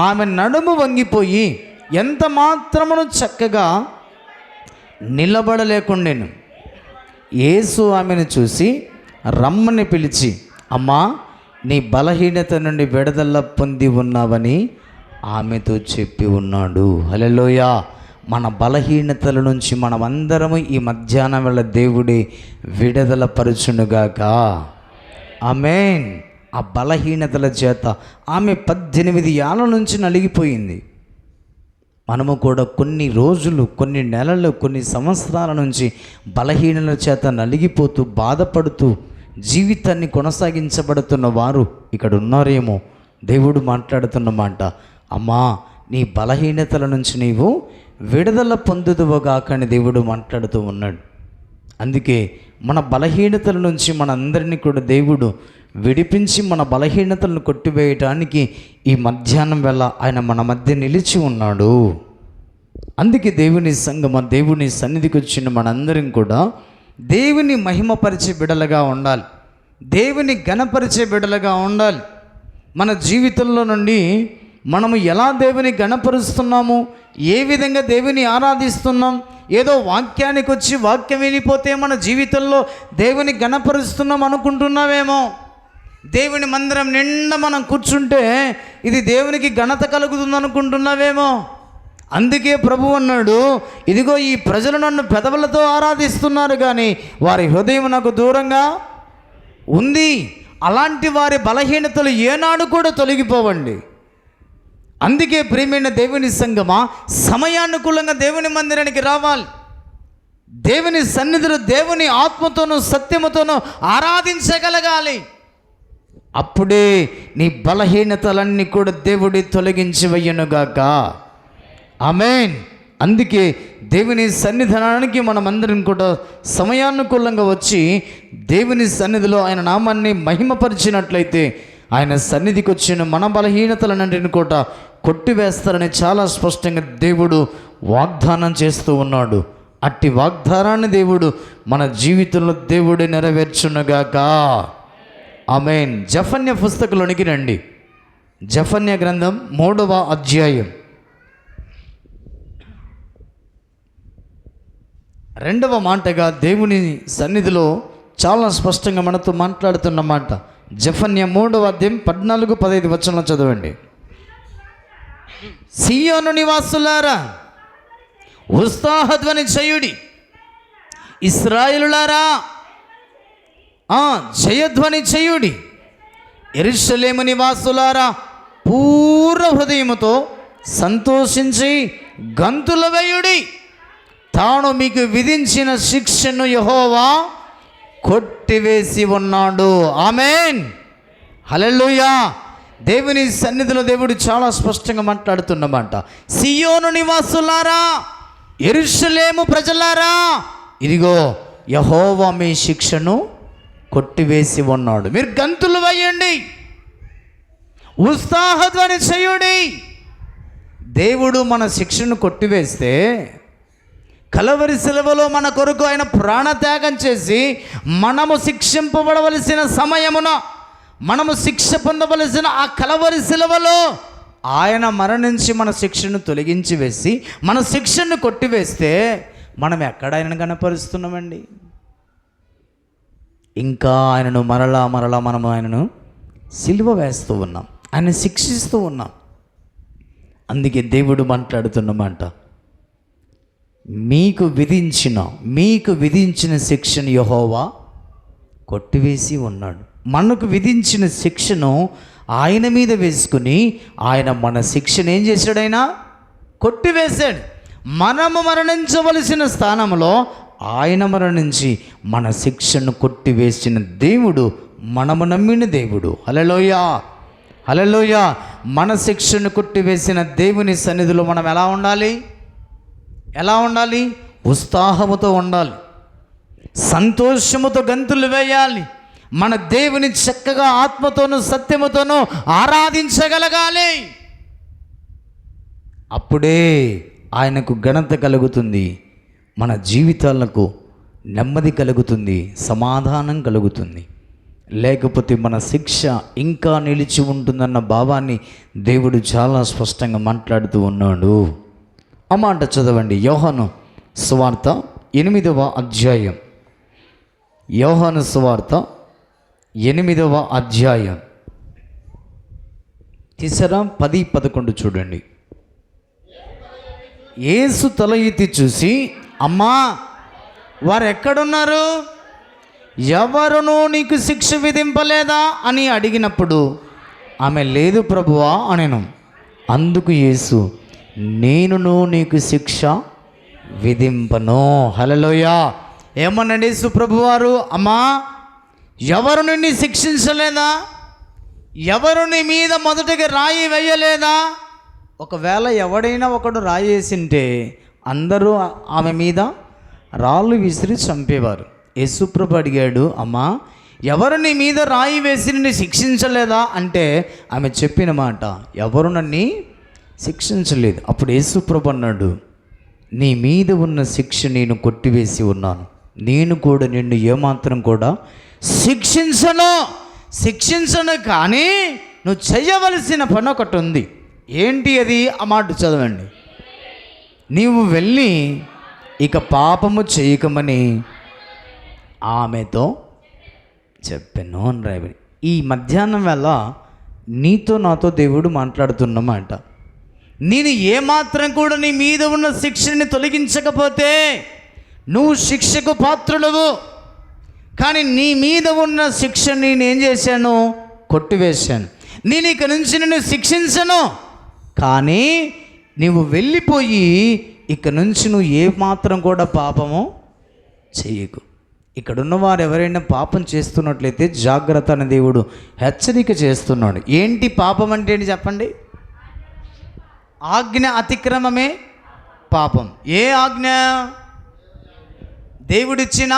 B: ఆమె నడుము వంగిపోయి ఎంత మాత్రమును చక్కగా నిలబడలేకుండెను. యేసు ఆమెను చూసి రమ్మని పిలిచి, అమ్మా, నీ బలహీనత నుండి విడుదల పొంది ఉన్నావని ఆమెతో చెప్పి ఉన్నాడు. హల్లెలూయా. మన బలహీనతల నుంచి మనమందరము ఈ మధ్యాహ్నం వేళ దేవుడి విడుదల పరుచునుగాక. ఆమేన్. ఆ బలహీనతల చేత ఆమె 18 ఏళ్ల నుంచి నలిగిపోయింది. మనము కూడా కొన్ని రోజులు, కొన్ని నెలలు, కొన్ని సంవత్సరాల నుంచి బలహీనల చేత నలిగిపోతూ బాధపడుతూ జీవితాన్ని కొనసాగించబడుతున్న వారు ఇక్కడ ఉన్నారేమో. దేవుడు మాట్లాడుతున్నమాట, అమ్మా, నీ బలహీనతల నుంచి నీవు విడుదల పొందుదువుగాకని దేవుడు మాట్లాడుతూ ఉన్నాడు. అందుకే మన బలహీనతల నుంచి మనందరినీ కూడా దేవుడు విడిపించి మన బలహీనతలను కొట్టివేయటానికి ఈ మధ్యాహ్నం వేళ ఆయన మన మధ్య నిలిచి ఉన్నాడు. అందుకే దేవుని సంగమ, దేవుని సన్నిధికి వచ్చిన మనందరం కూడా దేవుని మహిమపరిచే బిడలుగా ఉండాలి, దేవుని ఘనపరిచే బిడలుగా ఉండాలి. మన జీవితంలో నుండి మనము ఎలా దేవుని ఘనపరుస్తున్నాము, ఏ విధంగా దేవుని ఆరాధిస్తున్నాం, ఏదో వాక్యానికి వచ్చి వాక్యం వినిపోతే మన జీవితంలో దేవుని ఘనపరుస్తున్నాం అనుకుంటున్నావేమో. దేవుని మందిరం నిండా మనం కూర్చుంటే ఇది దేవునికి ఘనత కలుగుతుంది అనుకుంటున్నావేమో. అందుకే ప్రభు అన్నాడు, ఇదిగో ఈ ప్రజలు నన్ను పెదవులతో ఆరాధిస్తున్నారు కానీ వారి హృదయం నాకు దూరంగా ఉంది. అలాంటి వారి బలహీనతలు ఏనాడు కూడా తొలగిపోవండి. అందుకే ప్రియమైన దేవుని సంగమా, సమయానుకూలంగా దేవుని మందిరానికి రావాలి. దేవుని సన్నిధిలో దేవుని ఆత్మతోనూ సత్యముతోనూ ఆరాధించగలగాలి. అప్పుడే నీ బలహీనతలన్నీ కూడా దేవుడి తొలగించి వెయ్యనుగాక. ఆమేన్. అందుకే దేవుని సన్నిధానానికి మనమందరం కూడా సమయానుకూలంగా వచ్చి దేవుని సన్నిధిలో ఆయన నామాన్ని మహిమపరిచినట్లయితే ఆయన సన్నిధికి వచ్చిన మన బలహీనతలన్నింటిని కూడా కొట్టివేస్తారని చాలా స్పష్టంగా దేవుడు వాగ్దానం చేస్తూ ఉన్నాడు. అట్టి వాగ్దానాన్ని దేవుడు మన జీవితంలో దేవుడు నెరవేర్చునుగాక. ఆమేన్. జఫన్య పుస్తకంలోనికి రండి. జఫన్య గ్రంథం 3వ అధ్యాయం 2వ మాటగా దేవుని సన్నిధిలో చాలా స్పష్టంగా మనతో మాట్లాడుతున్న మాట. జఫన్య 3వ అధ్యాయం 14-15 వచనాలు చదవండి. సియోను నివాసులారా ఉత్సాహధ్వని చేయుడి, ఇశ్రాయేలులారా జయధ్వని చేయుడి, యెరూషలేము నివాసులారా పూర్ణ హృదయముతో సంతోషించి గంతులు వేయుడి. తాను మీకు విధించిన శిక్షను యెహోవా కొట్టివేసి ఉన్నాడు. ఆమేన్. హల్లెలూయా. దేవుని సన్నిధిలో దేవుడు చాలా స్పష్టంగా మాట్లాడుతున్నమాట. సియోను నివాసులారా, యెరూషలేము ప్రజలారా, ఇదిగో యెహోవా మీ శిక్షను కొట్టివేసి ఉన్నాడు. మీరు గంతులు వేయండి, ఉత్సాహధ్వని చేయుడి. దేవుడు మన శిక్షను కొట్టివేస్తే కలవరి శిలువలో మన కొరకు ఆయన ప్రాణత్యాగం చేసి మనము శిక్షింపబడవలసిన సమయమున, మనము శిక్ష పొందవలసిన ఆ కలవరి శిలువలో ఆయన మరణించి మన శిక్షను తొలగించి వేసి మన శిక్షను కొట్టివేస్తే మనం ఎక్కడ ఆయనను కనపరుస్తున్నామండి? ఇంకా ఆయనను మరలా మనము ఆయనను సిలువ వేస్తూ ఉన్నాం, ఆయన శిక్షిస్తూ ఉన్నాం. అందుకే దేవుడు మాట్లాడుతున్నమాట, మీకు విధించిన శిక్షను యెహోవా కొట్టివేసి ఉన్నాడు. మనకు విధించిన శిక్షను ఆయన మీద వేసుకుని ఆయన మన శిక్షను ఏం చేశాడు? ఆయన కొట్టివేశాడు. మనము మరణించవలసిన స్థానంలో ఆయన మరణించి మన శిక్షను కొట్టివేసిన దేవుడు మనము నమ్మిన దేవుడు. హల్లెలూయా, హల్లెలూయా. మన శిక్షను కొట్టివేసిన దేవుని సన్నిధిలో మనం ఎలా ఉండాలి? ఉత్సాహముతో ఉండాలి, సంతోషముతో గంతులు వేయాలి. మన దేవుని చక్కగా ఆత్మతోనూ సత్యముతోనూ ఆరాధించగలగాలి. అప్పుడే ఆయనకు ఘనత కలుగుతుంది, మన జీవితాలకు నెమ్మది కలుగుతుంది, సమాధానం కలుగుతుంది. లేకపోతే మన శిక్ష ఇంకా నిలిచి ఉంటుందన్న భావాన్ని దేవుడు చాలా స్పష్టంగా మాట్లాడుతూ ఉన్నాడు. ఆ మాట చదవండి. యోహాను సువార్త 8వ అధ్యాయం. యోహాను సువార్త 8వ అధ్యాయం తీసారా? 10-11 చూడండి. యేసు తల ఎత్తి చూసి, అమ్మా, వారు ఎక్కడున్నారు? ఎవరునూ నీకు శిక్ష విధింపలేదా అని అడిగినప్పుడు ఆమె, లేదు ప్రభువా అనెను. అందుకు యేసు, నేనును నీకు శిక్ష విధింపను. హల్లెలూయా. ఏమన్నాడు యేసు ప్రభువారు? అమ్మా, ఎవరు నిన్ను శిక్షించలేదా? ఎవరు నీ మీద మొదటిగా రాయి వేయలేదా? ఒకవేళ ఎవడైనా ఒకడు రాయి వేసింటే అందరూ ఆమె మీద రాళ్ళు విసిరి చంపేవారు. యేసుప్రభు అడిగాడు, అమ్మా, ఎవరు నీ మీద రాయి వేసి నిన్ను శిక్షించలేదా అంటే ఆమె చెప్పిన మాట, ఎవరు నన్ను శిక్షించలేదు. అప్పుడు యేసుప్రభు అన్నాడు, నీ మీద ఉన్న శిక్ష నేను కొట్టివేసి ఉన్నాను, నేను కూడా నిన్ను ఏమాత్రం కూడా శిక్షించను. కానీ నువ్వు చేయవలసిన పని ఒకటి ఉంది. ఏంటి అది? ఆ మాట చదవండి. నీవు వెళ్ళి ఇక పాపము చేయకమని ఆమెతో చెప్పాను అని రాయబడి. ఈ మధ్యాహ్నం వేళ నీతో నాతో దేవుడు మాట్లాడుతున్నమాట. నేను ఏమాత్రం కూడా నీ మీద ఉన్న శిక్షని తొలగించకపోతే నువ్వు శిక్షకు పాత్రుడవు. కానీ నీ మీద ఉన్న శిక్షని నేనేం చేశాను? కొట్టివేశాను. నేను ఇక నుంచి నిన్ను శిక్షించను. కానీ నువ్వు వెళ్ళిపోయి ఇక నుంచి నువ్వు ఏమాత్రం కూడా పాపము చేయకు. ఇక్కడున్న వారు ఎవరైనా పాపం చేస్తున్నట్లయితే జాగ్రత్త అని దేవుడు హెచ్చరిక చేస్తున్నాడు. ఏంటి పాపం అంటే ఏంటి చెప్పండి? ఆజ్ఞ అతిక్రమమే పాపం. ఏ ఆజ్ఞ? దేవుడిచ్చిన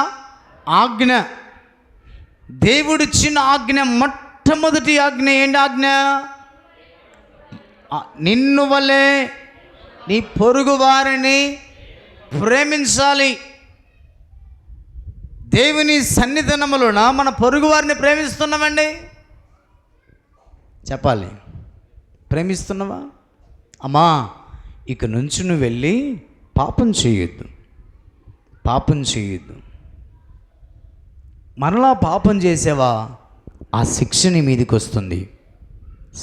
B: ఆజ్ఞ. దేవుడిచ్చిన ఆజ్ఞ, మొట్టమొదటి ఆజ్ఞ ఏంటి? ఆజ్ఞ నిన్ను వలె నీ పొరుగు వారిని ప్రేమించాలి. దేవుని సన్నిధానములోన మన పొరుగు వారిని ప్రేమిస్తున్నామండి? చెప్పాలి, ప్రేమిస్తున్నావా? అమ్మా, ఇక నుంచి నువ్వు వెళ్ళి పాపం చేయొద్దు. మరలా పాపం చేసావా, ఆ శిక్ష నీ మీదకి వస్తుంది.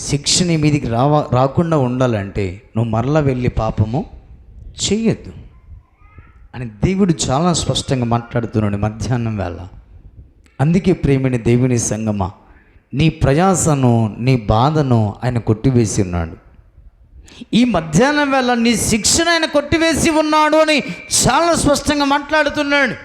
B: శిక్ష నీ మీదికి రాకుండా ఉండాలంటే నువ్వు మరలా వెళ్ళి పాపము చేయొద్దు అని దేవుడు చాలా స్పష్టంగా మాట్లాడుతున్నాడు మధ్యాహ్నం వేళ. అందుకే ప్రేమైన దేవుని సంగమా, నీ ప్రయాసను, నీ బాధను ఆయన కొట్టివేసి ఉన్నాడు. ఈ మధ్యాహ్నం వేళ నీ శిక్షను ఆయన కొట్టివేసి ఉన్నాడు అని చాలా స్పష్టంగా మాట్లాడుతున్నాడు.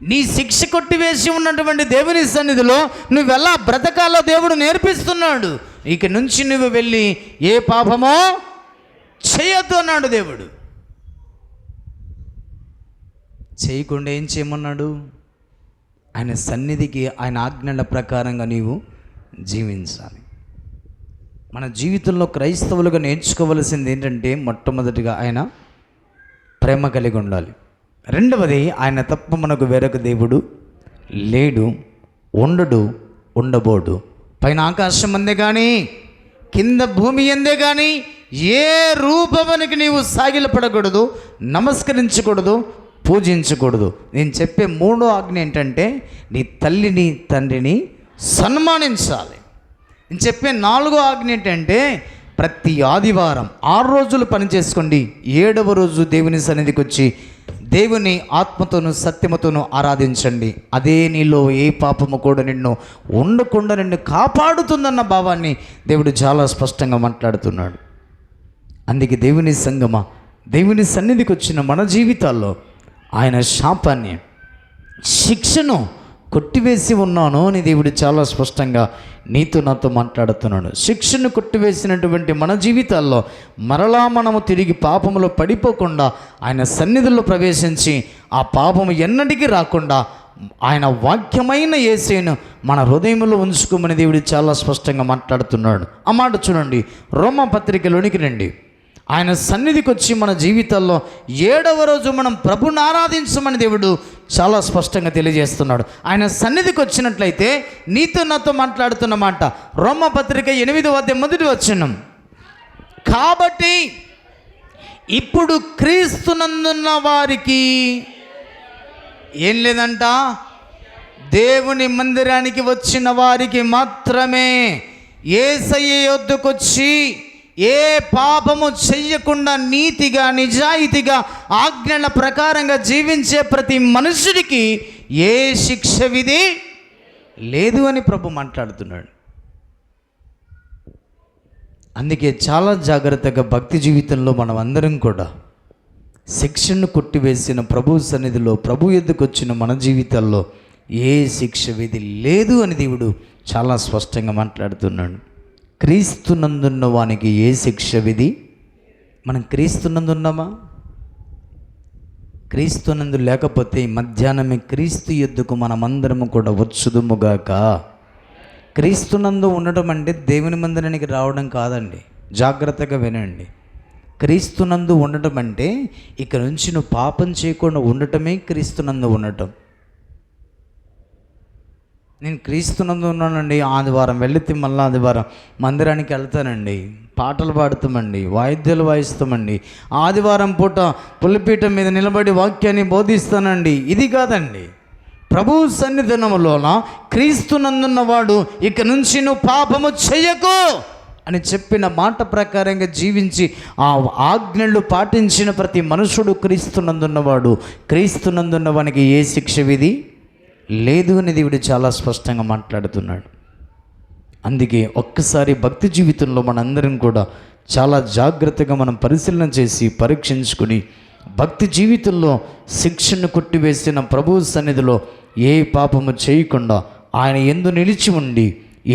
B: నీ శిక్ష కొట్టివేసి ఉన్నటువంటి దేవుని సన్నిధిలో నువ్వు ఎలా బ్రతకాలో దేవుడు నేర్పిస్తున్నాడు. ఇక నుంచి నువ్వు వెళ్ళి ఏ పాపమో చేయొద్దు అన్నాడు దేవుడు. చేయకుండా ఏం చేయమన్నాడు? ఆయన సన్నిధికి, ఆయన ఆజ్ఞల ప్రకారంగా నీవు జీవించాలి. మన జీవితంలో క్రైస్తవులుగా నేర్చుకోవలసింది ఏంటంటే, మొట్టమొదటిగా ఆయన ప్రేమ కలిగి ఉండాలి. రెండవది, ఆయన తప్ప మనకు వేరొక దేవుడు లేడు, ఉండడు, ఉండబోడు. పైన ఆకాశం అందే కానీ కింద భూమి అందే కానీ ఏ రూపమునికి నీవు సాగిలపడకూడదు, నమస్కరించకూడదు, పూజించకూడదు. నేను చెప్పే మూడో ఆజ్ఞ ఏంటంటే నీ తల్లిని తండ్రిని సన్మానించాలి. నేను చెప్పే నాలుగో ఆజ్ఞ ఏంటంటే ప్రతి ఆదివారం 6 రోజులు పని చేసుకోండి, 7వ రోజు దేవుని సన్నిధికి వచ్చి దేవుని ఆత్మతోనూ సత్యముతోనూ ఆరాధించండి. అదే నీలో ఏ పాపము కూడా నిన్ను ఉండకుండా నిన్ను కాపాడుతుందన్న భావాన్ని దేవుడు చాలా స్పష్టంగా మాట్లాడుతున్నాడు. అందుకే దేవుని సంగమా, దేవుని సన్నిధికి వచ్చిన మన జీవితాల్లో ఆయన శాపాన్ని, శిక్షను కొట్టివేసి ఉన్నాను అని దేవుడు చాలా స్పష్టంగా నీతో నాతో మాట్లాడుతున్నాడు. శిక్షను కొట్టివేసినటువంటి మన జీవితాల్లో మరలా మనము తిరిగి పాపములో పడిపోకుండా ఆయన సన్నిధిలో ప్రవేశించి ఆ పాపము ఎన్నటికీ రాకుండా ఆయన వాక్యమైన యేసును మన హృదయంలో ఉంచుకోమని దేవుడు చాలా స్పష్టంగా మాట్లాడుతున్నాడు. ఆ మాట చూడండి, రోమా పత్రికలోనికి రండి. ఆయన సన్నిధికి వచ్చి మన జీవితాల్లో 7వ రోజు మనం ప్రభుని ఆరాధించమని దేవుడు చాలా స్పష్టంగా తెలియజేస్తున్నాడు. ఆయన సన్నిధికి వచ్చినట్లయితే నీతో నాతో మాట్లాడుతున్న మాట రోమా పత్రిక 8వ అధ్యాయం 1వ వచనం, కాబట్టి ఇప్పుడు క్రీస్తునందున్న వారికి ఏం లేదంట, దేవుని మందిరానికి వచ్చిన వారికి మాత్రమే యేసయ్య యొద్దకొచ్చి ఏ పాపము చెయ్యకుండా నీతిగా నిజాయితీగా ఆజ్ఞల ప్రకారంగా జీవించే ప్రతి మనుషుడికి ఏ శిక్ష విధి లేదు అని ప్రభు మాట్లాడుతున్నాడు. అందుకే చాలా జాగ్రత్తగా భక్తి జీవితంలో మనం అందరం కూడా శిక్షను కొట్టివేసిన ప్రభు సన్నిధిలో ప్రభు ఎద్దుకు వచ్చిన మన జీవితాల్లో ఏ శిక్ష విధి లేదు అని దేవుడు చాలా స్పష్టంగా మాట్లాడుతున్నాడు. క్రీస్తునందున్న వానికి ఏ శిక్ష విధి? మనం క్రీస్తునందున్నామా? క్రీస్తునందు లేకపోతే మధ్యాహ్నమే క్రీస్తు యొద్దకు మనమందరము కూడా వచ్చుదుముగాక. క్రీస్తునందు ఉండటం అంటే దేవుని మందిరానికి రావడం కాదండి, జాగ్రత్తగా వినండి. క్రీస్తునందు ఉండటం అంటే ఇక నుంచి నువ్వు పాపం చేయకుండా ఉండటమే క్రీస్తునందు ఉండటం. నేను క్రీస్తునందు ఉన్నానండి, ఆదివారం వెళితే మళ్ళీ ఆదివారం మందిరానికి వెళ్తానండి, పాటలు పాడుతామండి, వాయిద్యాలు వాయిస్తామండి, ఆదివారం పూట పులిపీఠం మీద నిలబడి వాక్యాన్ని బోధిస్తానండి. ఇది కాదండి. ప్రభు సన్నిధానములోన క్రీస్తునందున్నవాడు ఇక నుంచి నువ్వు పాపము చెయ్యకు అని చెప్పిన మాట ప్రకారంగా జీవించి ఆ ఆజ్ఞలు పాటించిన ప్రతి మనుషుడు క్రీస్తునందున్నవాడు. క్రీస్తునందున్నవానికి ఏ శిక్ష విధి లేదు అని దేవుడు చాలా స్పష్టంగా మాట్లాడుతున్నాడు. అందుకే ఒక్కసారి భక్తి జీవితంలో మనందరం కూడా చాలా జాగ్రత్తగా మనం పరిశీలన చేసి పరీక్షించుకుని భక్తి జీవితంలో శిక్షను కొట్టివేసిన ప్రభు సన్నిధిలో ఏ పాపము చేయకుండా ఆయన యందు నిలిచి ఉండి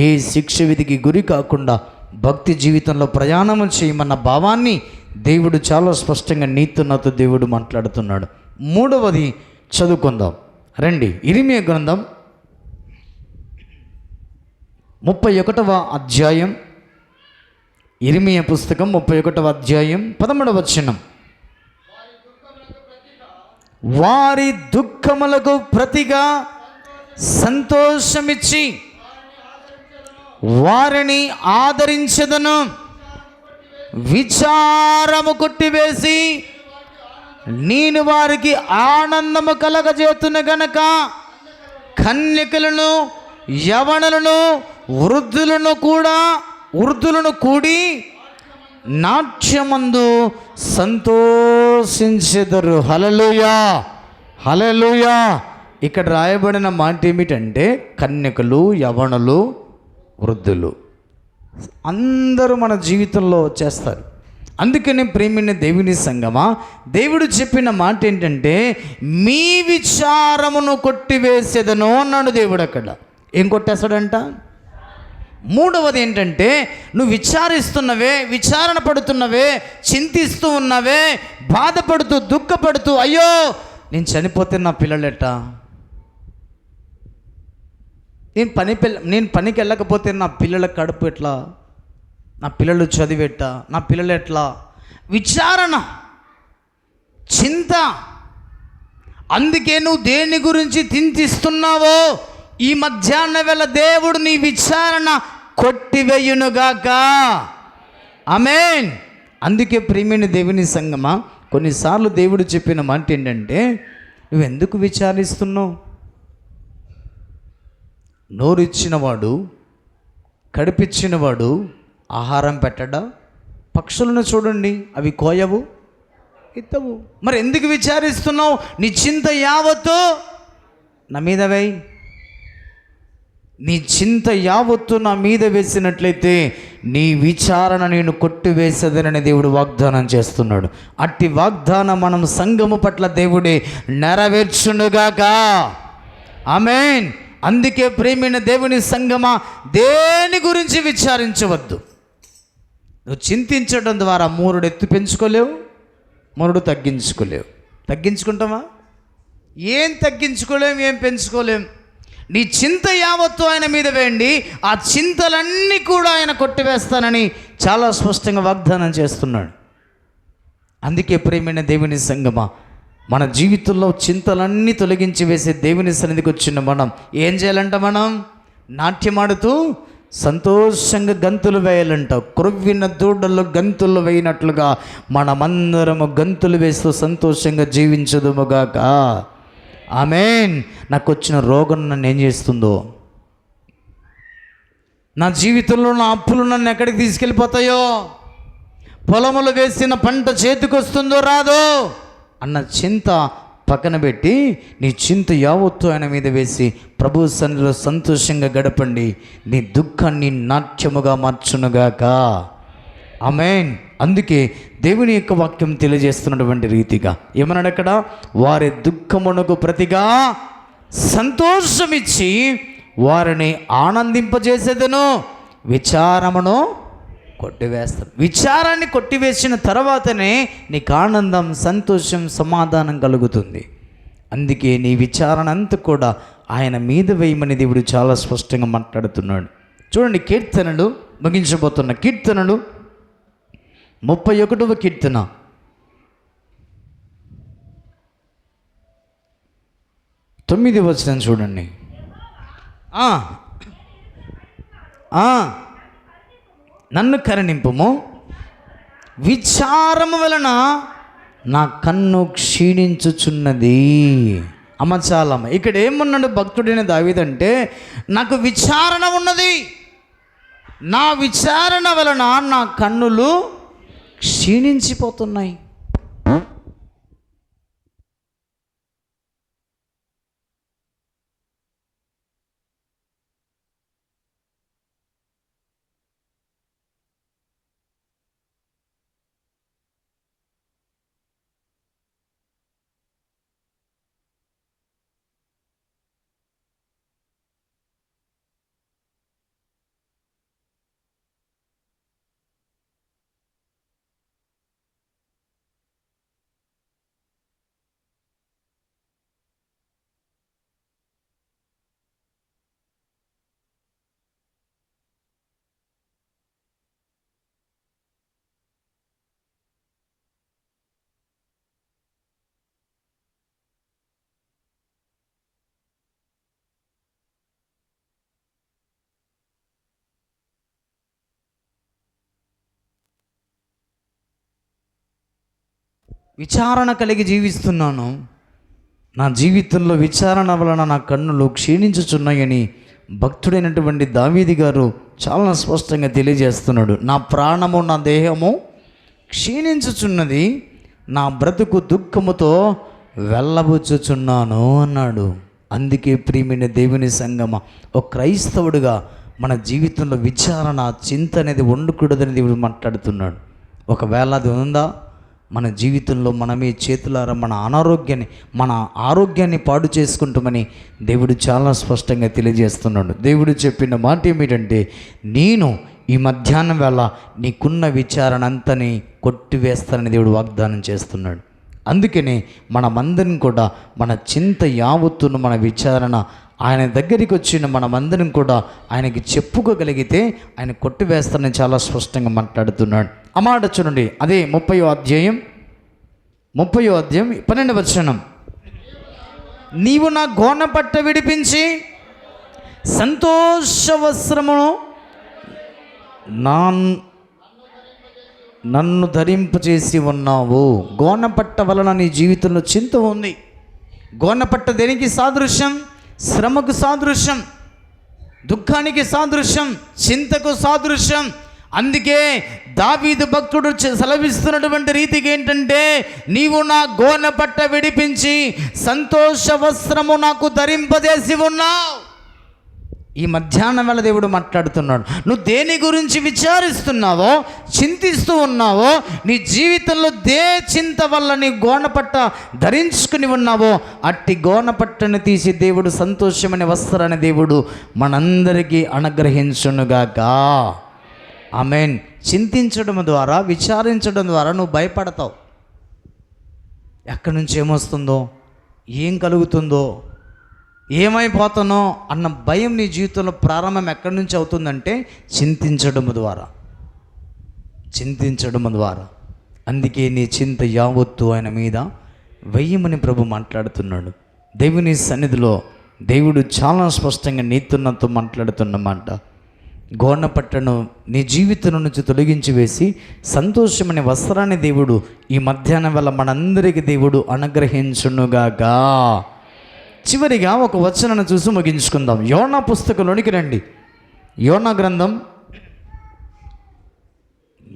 B: ఏ శిక్ష విధికి గురి కాకుండా భక్తి జీవితంలో ప్రయాణం చేయమన్న భావాన్ని దేవుడు చాలా స్పష్టంగా నీతో నాతో దేవుడు మాట్లాడుతున్నాడు. మూడవది చదువుకుందాం రండి. ఇర్మీయా గ్రంథం 31వ అధ్యాయం, ఇర్మీయా పుస్తకం 31వ అధ్యాయం 13వ వచనం, వారి దుఃఖములకు ప్రతిగా సంతోషమిచ్చి వారిని ఆదరించెదను, విచారము కొట్టివేసి నేను వారికి ఆనందము కలగజేతును గనక కన్యకలను యవనులను వృద్ధులను కూడి నాట్యమందు సంతోషించెదరు. హల్లెలూయా, హల్లెలూయా. ఇక్కడ రాయబడిన మాట ఏమిటంటే కన్యకలు, యవనులు, వృద్ధులు అందరూ మన జీవితంలో వచ్చేస్తారు. అందుకనే ప్రేమిన దేవుని సంగమా, దేవుడు చెప్పిన మాట ఏంటంటే మీ విచారమును కొట్టివేసేదను అన్నాడు దేవుడు. అక్కడ ఏం కొట్టేస్తాడంట? మూడవది ఏంటంటే నువ్వు విచారిస్తున్నవే, విచారణ పడుతున్నవే, చింతిస్తూ ఉన్నవే, బాధపడుతూ దుఃఖపడుతూ అయ్యో నేను చనిపోతే నా పిల్లలెట్టా, నేను పనికి వెళ్ళకపోతే నా పిల్లల కడుపు ఎట్లా, నా పిల్లలు చదివెట్టా, నా పిల్లలు ఎట్లా, విచారణ. చింత. అందుకే నువ్వు దేని గురించి చింతిస్తున్నావో ఈ మధ్యాహ్న వేళ దేవుడు నీ విచారణ కొట్టివేయునుగాక. ఆమేన్. అందుకే ప్రియమైన దేవుని సంగమా, కొన్నిసార్లు దేవుడు చెప్పిన మాట ఏంటంటే, నువ్వెందుకు విచారిస్తున్నావు? నోరిచ్చినవాడు, కడుపిచ్చినవాడు ఆహారం పెట్టడా? పక్షులను చూడండి, అవి కోయవు, ఎత్తవు. మరి ఎందుకు విచారిస్తున్నావు? నీ చింత యావత్తు నా మీద వేయి. నీ చింత యావత్తు నా మీద వేసినట్లయితే నీ విచారణ నేను కొట్టివేసేదనని దేవుడు వాగ్దానం చేస్తున్నాడు. అట్టి వాగ్దానం మనం సంఘము పట్ల దేవుడే నెరవేర్చునుగాక. ఆమేన్. అందుకే ప్రేమైన దేవుని సంఘమా, దేని గురించి విచారించవద్దు. నువ్వు చింతించడం ద్వారా మూరుడు ఎత్తు పెంచుకోలేవు, మూరుడు తగ్గించుకోలేవు. తగ్గించుకుంటావా? ఏం తగ్గించుకోలేం, ఏం పెంచుకోలేం. నీ చింత యావత్తు ఆయన మీద వేయండి, ఆ చింతలన్నీ కూడా ఆయన కొట్టివేస్తానని చాలా స్పష్టంగా వాగ్దానం చేస్తున్నాడు. అందుకే ప్రియమైన దేవుని సంగమా, మన జీవితంలో చింతలన్నీ తొలగించి వేసే దేవుని సన్నిధికి వచ్చిన మనం ఏం చేయాలంట? మనం నాట్యమాడుతూ సంతోషంగా గంతులు వేయాలంట. క్రొవ్విన దూడల్లో గంతులు వేయినట్లుగా మనమందరము గంతులు వేస్తూ సంతోషంగా జీవించదుముగాక. ఆమేన్. నాకు వచ్చిన రోగం నన్ను ఏం చేస్తుందో, నా జీవితంలో నా అప్పులు నన్ను ఎక్కడికి తీసుకెళ్ళిపోతాయో, పొలములు వేసిన పంట చేతికొస్తుందో రాదో అన్న చింత పక్కన పెట్టి నీ చింత యావత్తు ఆయన మీద వేసి ప్రభు సన్నిధిలో సంతోషంగా గడపండి. నీ దుఃఖాన్ని నాట్యముగా మార్చునుగాక. ఆమేన్. అందుకే దేవుని యొక్క వాక్యం తెలియజేస్తున్నటువంటి రీతిగా ఏమన్నాడు అక్కడ? వారి దుఃఖమునకు ప్రతిగా సంతోషమిచ్చి వారిని ఆనందింపజేసేదను, విచారమును కొట్టివేస్తాను. విచారాన్ని కొట్టివేసిన తర్వాతనే నీకు ఆనందం, సంతోషం, సమాధానం కలుగుతుంది. అందుకే నీ విచారణ అంతా కూడా ఆయన మీద వేయమని దేవుడు చాలా స్పష్టంగా మాట్లాడుతున్నాడు. చూడండి, కీర్తనలు ముగించబోతున్న కీర్తనలు 31వ కీర్తన 9వ వచనం చూడండి. నన్ను కరుణింపుము, విచారము వలన నా కన్ను క్షీణించుచున్నది. అమ్మ చాలమ్మ. ఇక్కడ ఏమన్నాడు భక్తుడైన దావీదంటే, నాకు విచారణ ఉన్నది, నా విచారణ వలన నా కన్నులు క్షీణించిపోతున్నాయి. విచారణ కలిగి జీవిస్తున్నాను, నా జీవితంలో విచారణ వలన నా కన్నులు క్షీణించుచున్నాయని భక్తుడైనటువంటి దావీదు గారు చాలా స్పష్టంగా తెలియజేస్తున్నాడు. నా ప్రాణము, నా దేహము క్షీణించుచున్నది, నా బ్రతుకు దుఃఖముతో వెళ్ళబుచ్చుచున్నాను అన్నాడు. అందుకే ప్రియమైన దేవుని సంగమ, ఒక క్రైస్తవుడిగా మన జీవితంలో విచారణ, చింత అనేది ఉండకూడదని దేవుడు మాట్లాడుతున్నాడు. ఒకవేళ అది ఉందా, మన జీవితంలో మనమే చేతులారా మన ఆరోగ్యాన్ని పాడు చేసుకుంటామని దేవుడు చాలా స్పష్టంగా తెలియజేస్తున్నాడు. దేవుడు చెప్పిన మాట ఏమిటంటే, నేను ఈ మధ్యాహ్నం వేళ నీకున్న విచారణ అంతని కొట్టివేస్తానని దేవుడు వాగ్దానం చేస్తున్నాడు. అందుకనే మనమందరం కూడా మన చింత యావత్తును, మన విచారణ ఆయన దగ్గరికి వచ్చిన మనమందరం కూడా ఆయనకి చెప్పుకోగలిగితే ఆయన కొట్టివేస్తానని చాలా స్పష్టంగా మాట్లాడుతున్నాడు. ఆ మాట చూడండి, అదే 30వ అధ్యాయం 30వ అధ్యాయం 12వ వచనం. నీవు నా గోనపట్ట విడిపించి సంతోష వస్త్రమును నన్ను ధరింపచేసి ఉన్నావు. గోనపట్ట వలన నీ జీవితంలో చింత ఉంది. గోనపట్ట దేనికి సాదృశ్యం? శ్రమకు సాదృశ్యం, దుఃఖానికి సాదృశ్యం, చింతకు సాదృశ్యం. అందుకే దావీదు భక్తుడు సెలవిస్తున్నటువంటి రీతికి ఏంటంటే, నీవు నా గోనపట్ట విడిపించి సంతోష వస్త్రము నాకు ధరింపజేసి ఉన్నావు. ఈ మధ్యాహ్నం వేళ దేవుడు మాట్లాడుతున్నాడు. నువ్వు దేని గురించి విచారిస్తున్నావో, చింతిస్తూ ఉన్నావో, నీ జీవితంలో చింత వల్ల నీ గోనపట్ట ధరించుకుని ఉన్నావో, అట్టి గోనపట్టను తీసి దేవుడు సంతోషమనే వస్త్రాన్ని దేవుడు మనందరికీ అనుగ్రహించునుగాక. ఆమేన్. చింతించడం ద్వారా, విచారించడం ద్వారా నువ్వు భయపడతావు. ఎక్కడి నుంచి ఏమొస్తుందో, ఏం కలుగుతుందో, ఏమైపోతానో అన్న భయం నీ జీవితంలో ప్రారంభం ఎక్కడి నుంచి అవుతుందంటే చింతించడం ద్వారా. అందుకే నీ చింత యావత్తు ఆయన మీద వెయ్యమని ప్రభు మాట్లాడుతున్నాడు. దేవుని సన్నిధిలో దేవుడు చాలా స్పష్టంగా నీతున్నతో మాట్లాడుతున్నమాట. గోనపట్టను నీ జీవితం నుంచి తొలగించి వేసి సంతోషమనే వస్త్రాన్ని దేవుడు ఈ మధ్యాహ్నం వల్ల మనందరికీ దేవుడు అనుగ్రహించునుగాక. చివరిగా ఒక వచనాన్ని చూసి ముగించుకుందాం. యోనా పుస్తకంలోనికి రండి. యోనా గ్రంథం